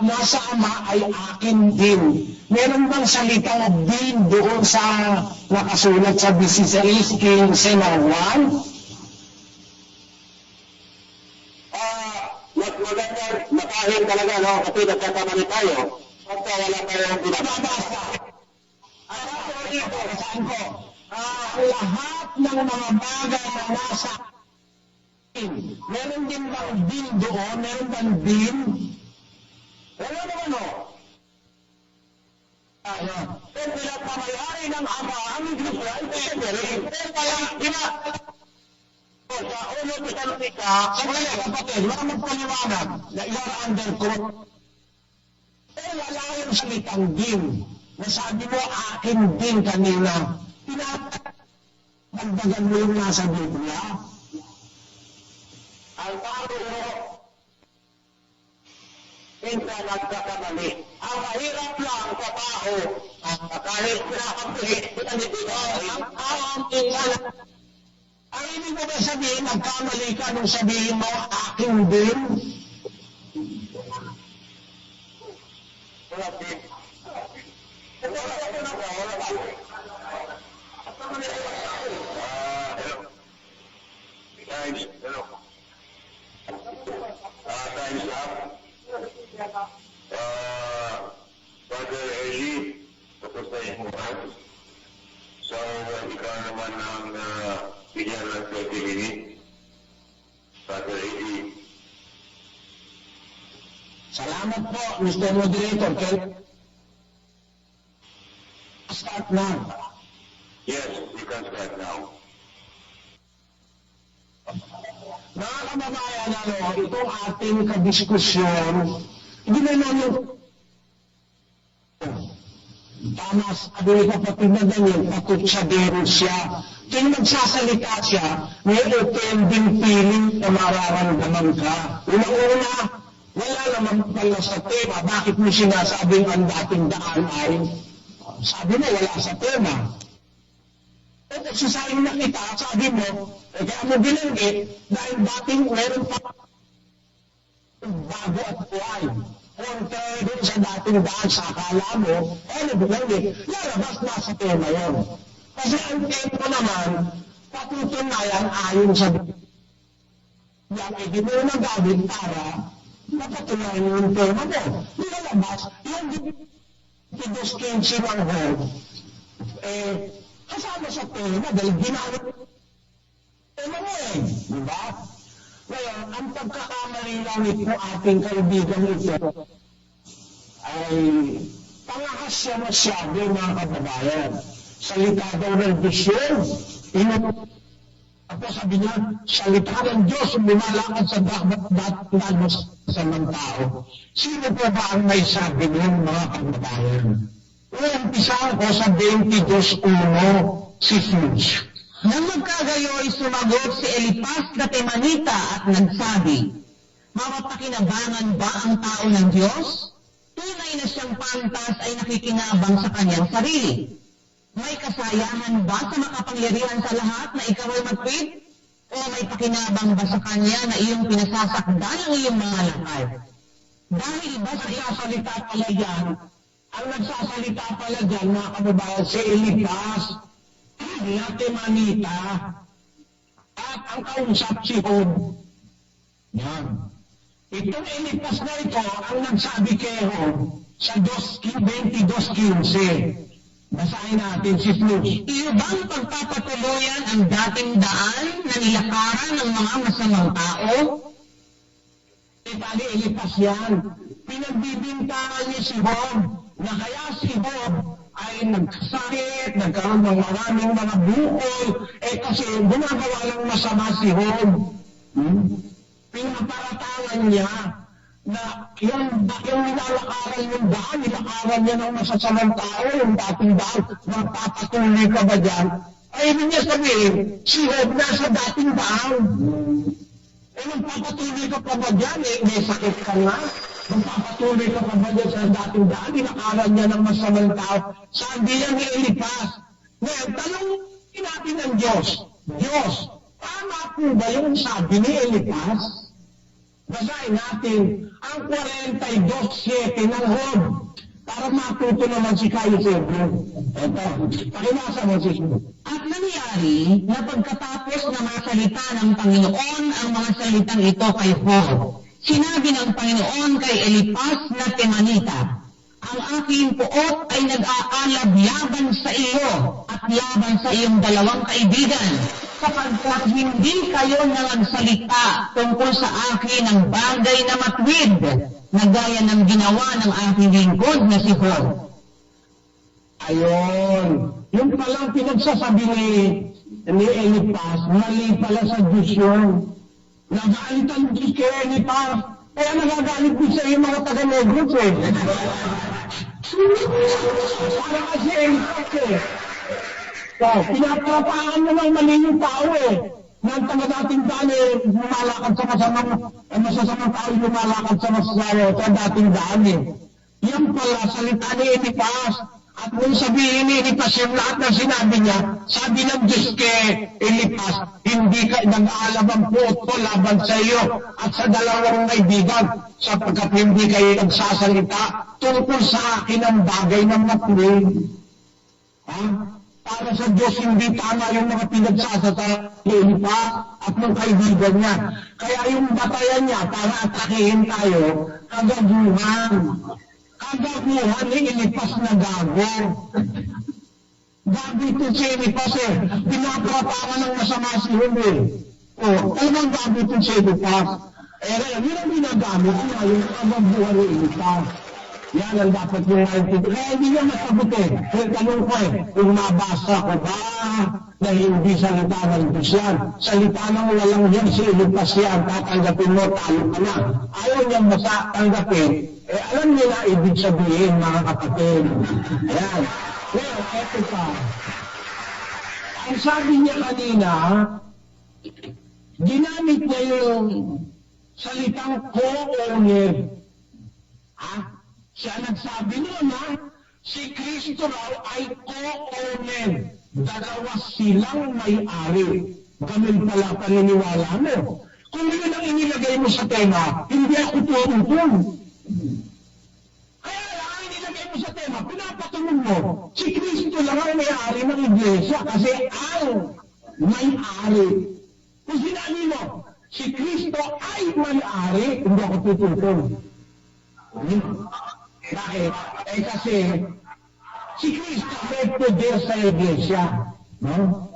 nasa Ama ay akin din. Meron bang salitang din doon sa nakasulat sa 16:15 ng Juan? Mas maganda, makahin talaga, no? Kasi nagkakamali tayo. Basta wala tayong binabasa. Saan ko? Lahat ng mga bagay na nasa akin. Meron din bang din doon? Meron bang din? Wala naman, no? Ayun. Kung pinagmamayari ng Ama, ang iglesia ay pwede. Pero kaya, sa ulo ko sa lutika, Sandali, kapatid, wala magpaliwanag na you're under court. Pero wala yung salitang din. Nasabi mo, akin din kanina. Pinapagdagan mo yung nasa Biblia. ang tao mo, minsan nagkakamali. Ang mahirap lang sa tao, kahit pinakamali, Ang ibig mo ba sabihin, nagkamali ka nung sabihin mo, akin din? wala din. Hello. Times, hello. Times up. Father Eli, tapos na yung bukas. So, ikaw naman ang bigyan ng 20 minutes. Father Eli. Salamat po, Mr. Moderator. Start na. Yes, you can start now. Mga kababayan, itong ating kadiskusyon, hindi naman yung tama, sabi ni kapatid na Daniel, patutsadero siya. Kaya nagsasalita siya, may offending feeling na mararamdaman ka. Una-una, wala naman pala sa tema. Bakit mo sinasabing ang dating daan ay, sabi mo wala sa tema. Susahin na kita, sabi mo, kaya mo binanggit, dahil dating meron pa bago at buhay. Kontra doon sa dating daan sa akala mo, binanggit, lalabas na sa tema yun. Kasi ang tema naman, patutunayan ayon sa yan, hindi mo nagamit para mapatunayan yung tema mo. Lalabas, yung Tidos 15 ng home, kasama sa tema dahil ginawit tema mo diba? Ngayon, ang pagkakamali lang ito ating kaibigan ito ay pangakasya masyado mga kababayan. Salita daw ng Diyos yun. Ako sabi niya, salita ng Diyos lumalakad sa dapat sa mga tao. Sino po ba ang may sabi niyan mga kababayan? Umpisa ko sa 22:1, si Fuge. Nang magkagayoy, sumagot si Elipas na Temanita at nagsabi, mapapakinabangan ba ang tao ng Diyos? Tunay na siyang pantas ay nakikinabang sa kanyang sarili. May kasayahan ba sa makapangyarihan sa lahat na ikaw ay magpit? O may pakinabang ba sa kanya na iyong pinasasakdan ang iyong mga lakad? Dahil ba sa nagsasalita pala yan, ang nagsasalita pala dyan, mga kababayan, si Elipas, na Temanita, at ang kausap si Job. Yan. Itong Elipas na ito, ang nagsabi kay Job, sa 22:15. Basahin natin si Flux. Iyo bang pagpapatuloyan ang dating daan na nilakaran ng mga masamang tao? Tali Elipas yan. Pinagbibintangan niya si Job, na kaya si Job ay nagkasakit, nagkaroon ng maraming mga bukol, kasi gumagawa lang masama si Job. Pinaparatangan niya na yung nilalakaran yung daan, nilakaran niya ng masasamang tao, yung dating daan, magpapatuloy ka ba dyan? Ay, ibig niya sabihin, si Job nasa dating daan. Magpapatuloy ka pa ba dyan? May sakit ka nga. Magpapatuloy ka pa ba dyan sa dating daan? Nilakaran niya ng masamang tao. Sabi niya ni Elipas. Ngayon, talungin natin ng Diyos. Diyos, tama po ba yung sabi ni Elipas? Basahin natin ang 42:7 ng Job para matuto naman si Kayo Sebro. Ito, pakinasa mo si Sebro. At nangyari na pagkatapos na masalita ng Panginoon ang mga salitang ito kay Job, sinabi ng Panginoon kay Elipas na Temanita, ang aking puot ay nag-aalab laban sa iyo at laban sa iyong dalawang kaibigan, sapagkat hindi kayo nagsalita tungkol sa akin ng bagay na matwid, na gaya ng ginawa ng aking lingkod na si Job. Ayun. Yung palang pinagsasabi ni Elipas, mali pala sa Diyos yun. Nagalit ang Diyos kay Elipas. Kaya nagagalit din sa iyo mga taga-Negros Para kasi Elipas So, pinapapakan mo ng mali yung tao Nang taga dating daan lumalakad sa masasamang tao lumalakad sa dating daan Yan pala, salita ni Elipas. At kung sabihin ni Elipas yung lahat ng sinabi niya, sabi ng Diyos kay Elipas, hindi ka nag-aalab ang puot ko laban sa iyo at sa dalawang kaibigan, sapagkat hindi kayo nagsasalita tungkol sa akin ang bagay ng matwid. Para sa Diyos, hindi tama yung mga pinagsasalita ni Elipas at ng kaibigan niya. Kaya yung batayan niya para atakihin tayo, kagaguhan. Kagaguhan ni Elipas na gago. Gago ito si Elipas Pinapapakan ng masama si Job talagang gago ito si Elipas. Yun ang ginagamit niya, yung kagaguhan ni Elipas. Yan ang dapat yung naintindihan. Kaya hindi niya masagot Kaya tanong ko kung mabasa ko ba na hindi salita ng Diyos yan. Salita ng walang yan si Elipas yan. Tatanggapin mo, talo ka na. Ayaw niyang tanggapin. Alam niyo na ibig sabihin, mga kapatid. Ayan. Well, eto pa. Ang sabi niya kanina, ginamit niya yung salitang co-owner. Siya nagsabi noon si Kristo raw ay co-owner. Dalawa silang may-ari. Ganun pala paniniwala mo. Kung yun ang inilagay mo sa tema, hindi ako tututun. Kaya lang ang inilagay mo sa tema, pinapatunod mo, si Kristo lang ang may-ari ng iglesia kasi ang may-ari. Kung sinabi mo, si Kristo ay may-ari, hindi ako tututun. Bakit? Kasi si Kristo may poder sa iglesia. No?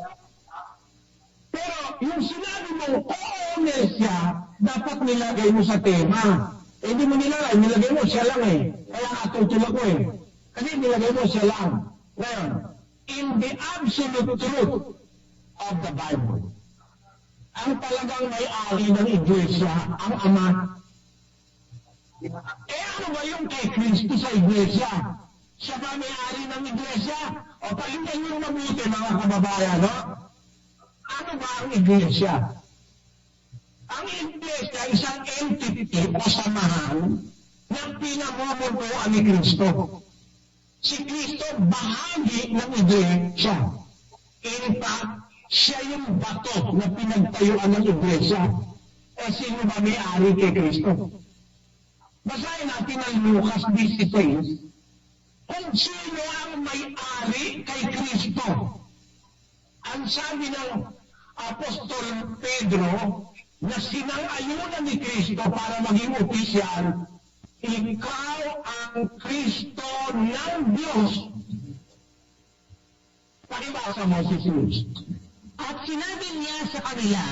Pero yung sinabi mo, owner siya, dapat nilagay mo sa tema. Hindi mo nilagay mo siya lang eh. Kaya natutulog ko eh. Kasi nilagay mo siya lang. Ngayon, in the absolute truth of the Bible, ang talagang may-ari ng iglesia, ang Ama. Ano ba yung kay Kristo sa iglesia? Siya ba may-ari ng iglesia? O pakinggan nyo mabuti mga kababayan, no? Ano ba ang iglesia? Ang iglesia ay isang entity o samahan ng pinamumunuan ni Kristo. Si Kristo bahagi ng iglesia. In fact, siya yung bato na pinagtayuan ng iglesia. Sino ba may-ari kay Kristo? Basahin natin ang Lucas 16. Kung sino ang may-ari kay Kristo. Ang sabi ng Apostol Pedro na sinang-ayunan ni Kristo para maging opisyal, ikaw ang Kristo ng Diyos. Pakibasa mo si Jesus. At sinabi niya sa kanila,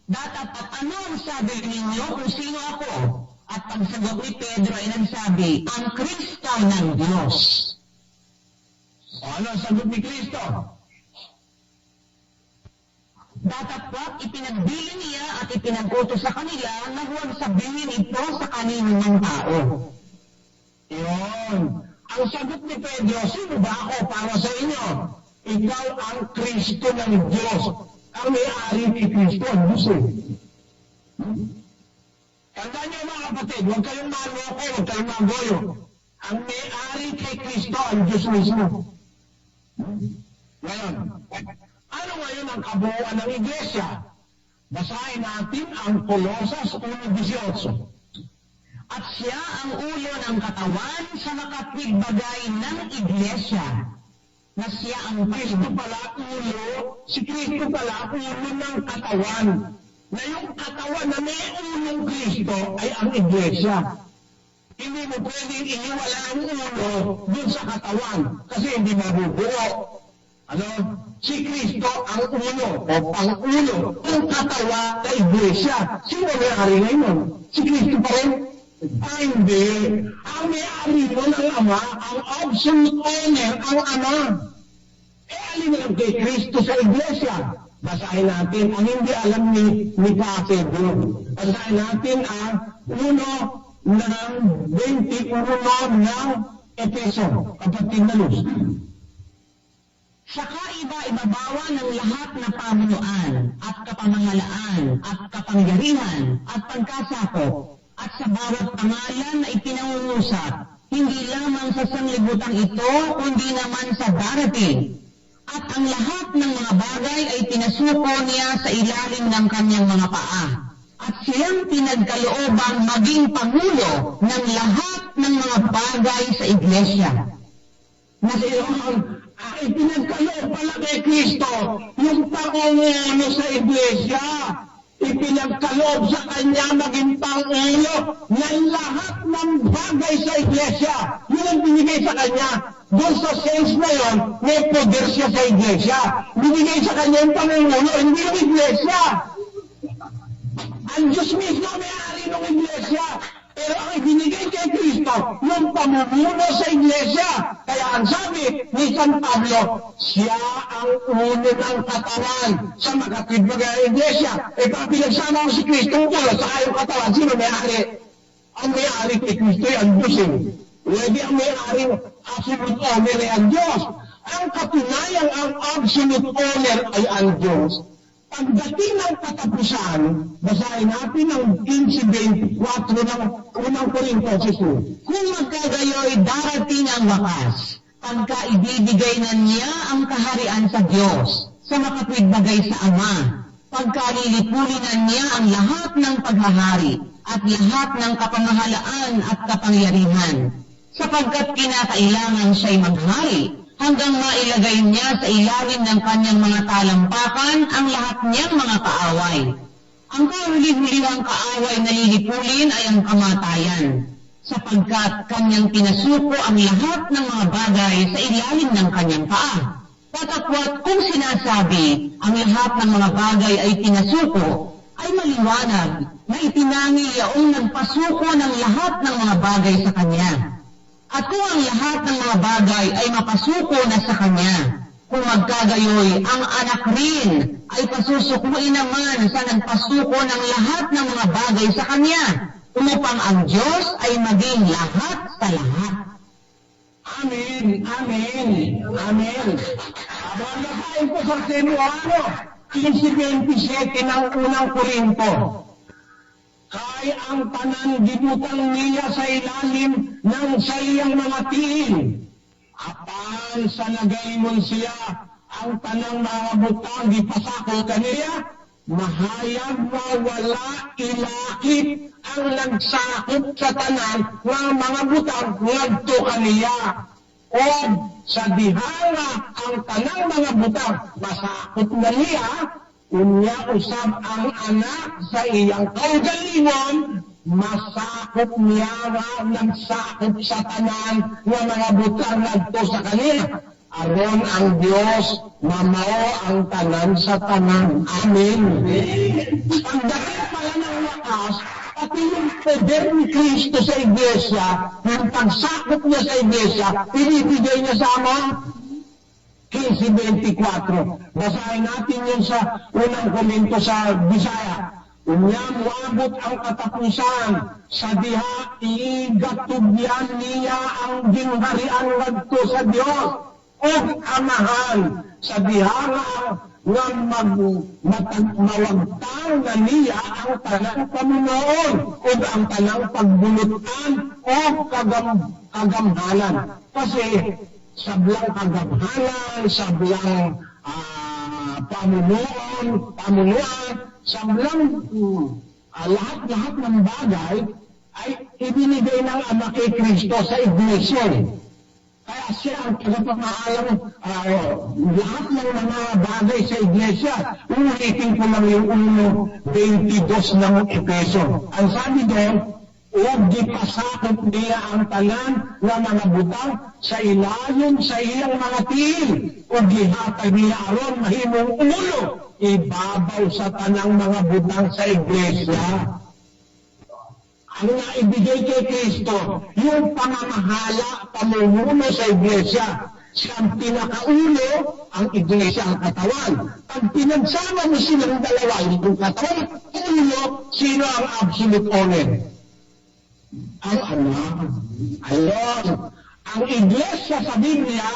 datapat ano ang sabi ninyo kung sino ako? At ang sagot ni Pedro ay nagsabi, ang Kristo ng Diyos. O ano ang sagot ni Kristo? Datapat ipinagbili niya at ipinag-utos sa kanila na huwag sabihin ito sa kaninong tao. Yun. Ang sagot ni Pedro, sino ba ako para sa inyo? Ikaw ang Kristo ng Diyos. Ang may-ari ni Kristo ang Diyos eh. Tandaan niyo mga kapatid, huwag kayong maloko, huwag kayong magoyo. Ang may-ari kay Kristo ang Diyos mismo. Ngayon, ano ngayon ang kabuuan ng iglesia? Basahin natin ang Colosas 1:18. At siya ang ulo ng katawan sa makapwigbagay ng iglesia, na siya ang Kristo pala ulo, si Kristo pala ulo ng katawan. Na yung katawan na may ulong Kristo ay ang iglesia. Hindi mo pwedeng iniwala ang ulo dun sa katawan kasi hindi mabubuo. Ano? Si Kristo ang ulo o pang-ulo ng katawan na iglesia. Sino may-ari ngayon? Si Kristo pa rin? Hindi. Ang may-ari mo ng Ama, ang absolute owner, ang Ama. Alin lang kay Kristo sa iglesia? Basahin natin ang hindi alam ni Pedro. Basahin natin ang 1 ng 21 ng Efeso, kapatid na Luz. Saka iba-ibabawa ng lahat na pamunuan at kapamahalaan at kapangyarihan at pagkasakop at sa bawat pangalan na ipinangungusap, hindi lamang sa sanglibutan ito, kundi naman sa darating. At ang lahat ng mga bagay ay pinasuko niya sa ilalim ng kanyang mga paa. At siyang pinagkaloobang maging pangulo ng lahat ng mga bagay sa iglesia. Ay pinagkaloob pala kay Kristo yung pangungulo sa iglesia. Ipinagkaloob sa kanya maging pangulo ng lahat ng bagay sa iglesia. Yun ang binigay sa kanya. Doon sa sense na yun, may poder siya sa iglesia. Binigay sa kanya yung pangulo, hindi yung iglesia. Ang Diyos mismo may-ari ng iglesia. Pero ang ibinigay kay Kristo, yung pamumuno sa iglesia. Kaya ang sabi ni San Pablo, siya ang ulo ng katawan sa makatibagay ng iglesia. E pag pinagsama mo si Kristo, ulo sa kayong katawan, sino may-ari? Ang may-ari kay Kristo ay ang Diyos eh. Hindi ang may-ari absolute owner ay ang Diyos. Ang katunayan, ang absolute owner ay ang Diyos. Pagdating ng katapusan, basahin natin ang 15:24 ng unang Korinto 16. Kung magkagayoy darating ang wakas, pagka ibibigay na niya ang kaharian sa Diyos, sa makatwid bagay sa Ama, pagka lilipulin na niya ang lahat ng paghahari at lahat ng kapamahalaan at kapangyarihan, sapagkat kinakailangan siya'y maghari hanggang mailagay niya sa ilalim ng kanyang mga talampakan ang lahat niyang mga kaaway. Ang kahuli-hulihang kaaway na lilipulin ay ang kamatayan, sapagkat kanyang pinasuko ang lahat ng mga bagay sa ilalim ng kanyang paa. Tatapwat kung sinasabi ang lahat ng mga bagay ay pinasuko, ay maliwanag na itinangi yaong nagpasuko ng lahat ng mga bagay sa kanya. At kung ang lahat ng mga bagay ay mapasuko na sa kanya, kung magkagayoy, ang anak rin ay pasusukuin naman sa nagpasuko ng lahat ng mga bagay sa kanya, upang ang Diyos ay maging lahat sa lahat. Amen. Amen. Amen. Babasahin ko sa Temuano, 15:27 ng unang Korinto. Kay ang tanan gibutang niya sa ilalim ng sayang mga tiil. Apan sa nagaymon siya, ang tanang mga butang gipasakol kaniya, mahayag na wala ilakip ang nagsakop sa tanan ng mga butang ngadto kaniya. O sa dihanga ang tanang mga butang masakop na niya, unya usab ang anak sa iyang kaugalingon, masakop niya nga nagsakop sa tanan ng mga butang ngadto sa kaniya. Aron ang Diyos mamao ang tanan sa tanan. Amen. Ang dahil pala ng lakas, pati yung poder ni Kristo sa iglesia, yung pagsakop niya sa iglesia, pinibigay niya sa ama. 15:24. Basahin natin yun sa unang komento sa Bisaya. Unya muabot ang katapusan, sa diha igatugyan niya ang gingharian ngadto sa Dios o amahan, sa diha nga mawagtang na niya ang tanang pamunoon o ang tanang pagbulutan o kagamhanan. Kasi sablang kagamhanan, sablang pamunuan, sablang lahat-lahat ng bagay ay ibinigay ng Ama kay Kristo sa iglesia. Kaya siya ang tagapamahalang lahat ng mga bagay sa iglesia. Ulitin ko lang yung 1:22 ng Efeso. Ang sabi doon, o gipasakop niya ang tanan ng mga butang sa ilalim sa iyang mga tiil, o gihatag niya aron mahimong ulo ibabaw sa tanang mga butang sa iglesia. Ang naibigay kay Kristo, yung pamamahala, pamumuno sa iglesia. Siyang pinakaulo, ang iglesia ang katawan. Pag pinagsama mo silang dalawa, yung katawan, ulo, sino ang absolute owner? Ang anak. Ayun. Ang iglesia sa Biblia,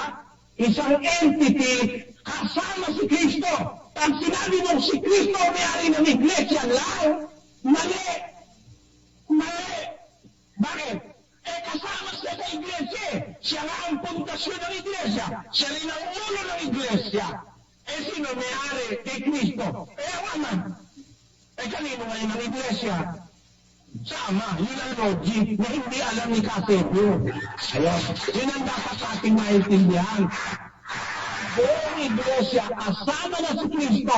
isang entity, kasama si Kristo. Pag sinabi mo si Kristo may-ari ng iglesia lang, mali. Mali. Bakit? Kasama siya sa iglesia. Siya nga ang pundasyon ng iglesia. Siya rin ang ulo ng iglesia. Sino may-ari kay Kristo? Ang Ama. Kanino ngayon ang iglesia? Sa Ama. Yun ang logic na hindi alam ni Kasepo. Ayun. Yun ang dapat ating maintindihan. Buong iglesia, kasama na si Kristo.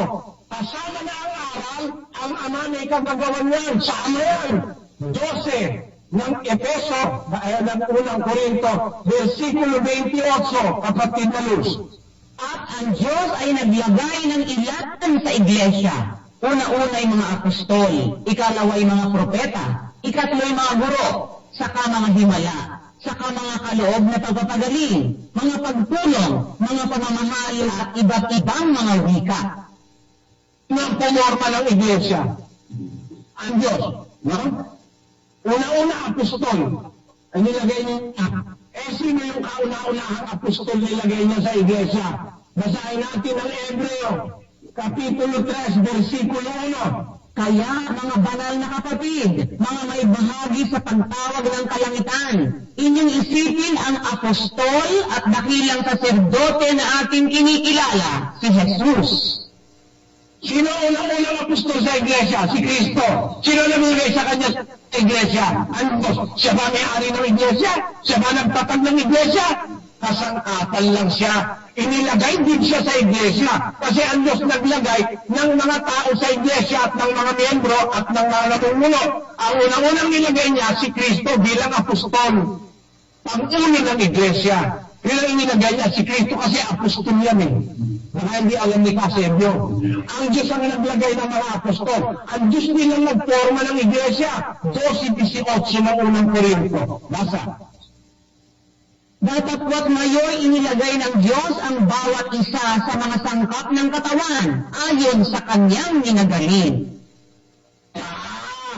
Kasama na ang aral, ang Ama may kagagawan yan. Sa Ama yan. 12 ng Efeso, ng unang Korinto, versikulo 28, kapatid na Luz. At ang Diyos ay naglagay ng ilan sa iglesia. Una-una ay mga apostol, ikalawa ay mga propeta, ikatlo ay mga guro, saka mga himala, saka mga kaloob na pagpapagaling, mga pagtulong, mga pamamahal at iba't ibang mga wika. Ng pumorma ng iglesia. Ang Diyos. No? Una-una apostol. Ang nilagay niya. Sino yung kauna-unahang apostol nilagay niya sa iglesia? Basahin natin ang Hebreo, Kapitulo 3, versikulo 1. Kaya mga banal na kapatid, mga may bahagi sa pagtawag ng kalangitan, inyong isipin ang apostol at dakilang saserdote na ating kinikilala, si Jesus. Sino unang apostol sa iglesia? Si Kristo. Sino namigay sa kanya sa iglesia? Ano? Siya ba may-ari ng iglesia? Siya ba nagtatag ng iglesia? Kasangkapan lang siya. Inilagay din siya sa iglesia. Kasi ang Diyos naglagay ng mga tao sa iglesia at ng mga miyembro at ng mga namumuno. Ang unang-unang nilagay niya si Kristo bilang apostol. Pang-uni ng iglesia. Bilang inilagay niya si Kristo kasi apostol yan eh. Baka hindi alam ni Casebio. Ang Diyos ang naglagay ng mga apostol. Ang Diyos nilang nagporma ng iglesia. 12-18 ng unang Korinto. Basa. Datapwat ngayon inilagay ng Diyos ang bawat isa sa mga sangkap ng katawan ayon sa kanyang ginagaling.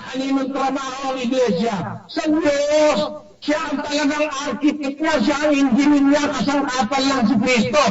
Kaninong trabaho ang iglesia? Sa Diyos! Siya ang talagang architect niya, siya ang engineer niya, kasangkapan lang si Kristo.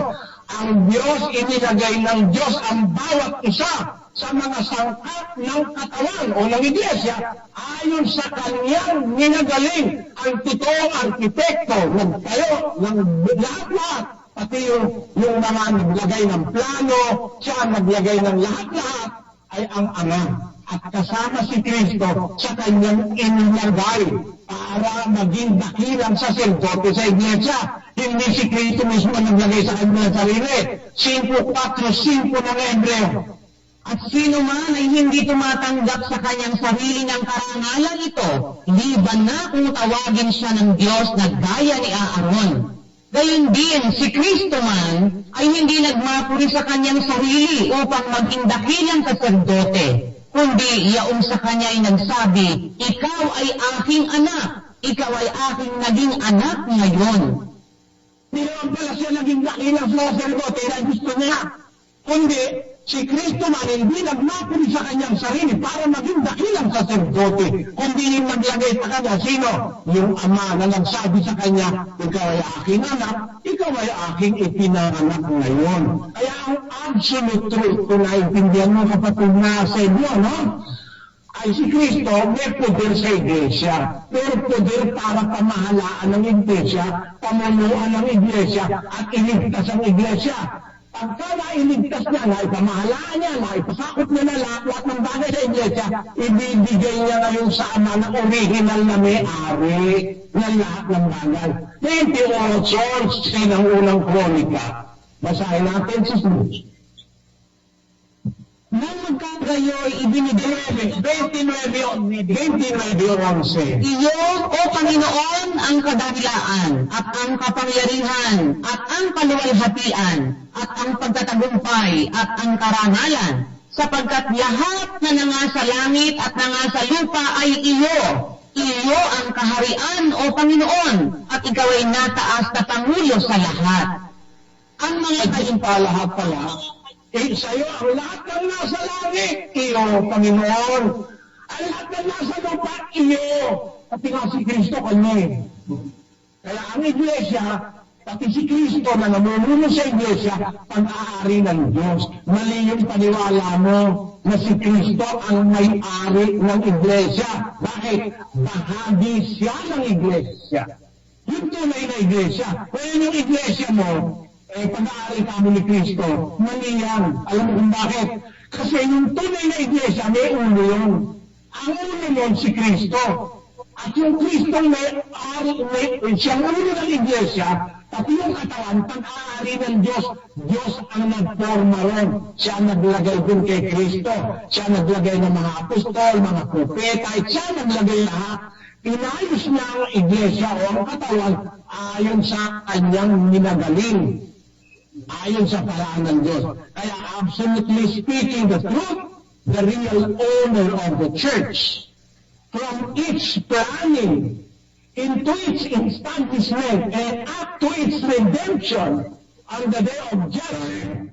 Ang Diyos, inilagay ng Diyos ang bawat isa sa mga sangkap ng katawan o ng iglesia ayon sa kanyang ginagaling. Ang totoong arkitekto nagtayo ng lahat-lahat, pati yung mga naglagay ng plano, siya ang naglagay ng lahat-lahat ay ang Ama. At kasama si Kristo sa kanyang inilagay para maging dakilang saserdote sa iglesia. Hindi si Kristo mismo naglagay sa kanyang sarili. 5:4-5 ng Hebreo. At sino man ay hindi tumatanggap sa kanyang sarili ng karangalan ito, liban na kung tawagin siya ng Diyos na gaya ni Aaron. Gayon din, si Kristo man ay hindi nagmapuri sa kanyang sarili upang maging dakilang saserdote, kundi yaong sa kanya ay nagsabi, ikaw ay aking anak, ikaw ay aking naging anak ngayon. Hindi naman pala siya naging dakilang saserdote na gusto niya, kundi si Kristo man hindi nagmapuri sa kanyang sarili para maging dakilang saserdote, kundi yung naglagay sa kanya, sino? Yung Ama na nagsabi sa kanya, ikaw ay aking anak, ikaw ay aking ipinanganak ngayon. Kaya ang absolute truth, kung naintindihan mo kapatid na sa inyo, no? Ay si Kristo may poder sa iglesia, pero poder para pamahalaan ng iglesia, pamunuan ng iglesia, at iligtas ang iglesia. Pagka nailigtas niya, naipamahalaan niya, naipasakot niya na lahat ng bagay sa iglesia, ibibigay niya ngayon sa Ama na original na may-ari ng lahat ng bagay. 28 ng unang kronika. Basahin natin sa sunod. Nang magkagayoy, ibinigay 29:11. iyo, O Panginoon, ang kadahilaan, at ang kapangyarihan, at ang kaluwalhatian, at ang pagtatagumpay, at ang karangalan, sapagkat lahat na nangasa langit at nangasa lupa ay iyo. Iyo ang kaharian, O Panginoon, at ikaw ay nataas na Pangulo sa lahat. Ang mga At pa lahat pala, sa iyo ang lahat ng nasa langit, iyo, Panginoon. Ang lahat ng nasa lupa, iyo. Pati nga si Kristo kanya eh. Kaya ang iglesia, pati si Kristo na namumuno sa iglesia, pag-aari ng Diyos. Mali yung paniwala mo na si Kristo ang may-ari ng iglesia. Bakit? Bahagi siya ng iglesia. Yung tunay na iglesia. Kaya yung iglesia mo, pag-aari kami ni Kristo, mali yan. Alam mo kung bakit? Kasi yung tunay na iglesia, may ulo yun. Ang ulo yun si Kristo. At yung Kristo siyang ulo ng iglesia, pati yung katawan, pag-aari ng Diyos, Diyos ang nagporma ron. Siya ang naglagay dun kay Kristo. Siya ang naglagay ng mga apostol, mga propeta, at siya ang naglagay lahat. Inayos niya ang iglesia o ang katawan ayon sa kanyang minagaling. Ayon sa paraan ng Diyos. Kaya absolutely speaking the truth, the real owner of the church, from its planning into its establishment and up to its redemption on the day of judgment,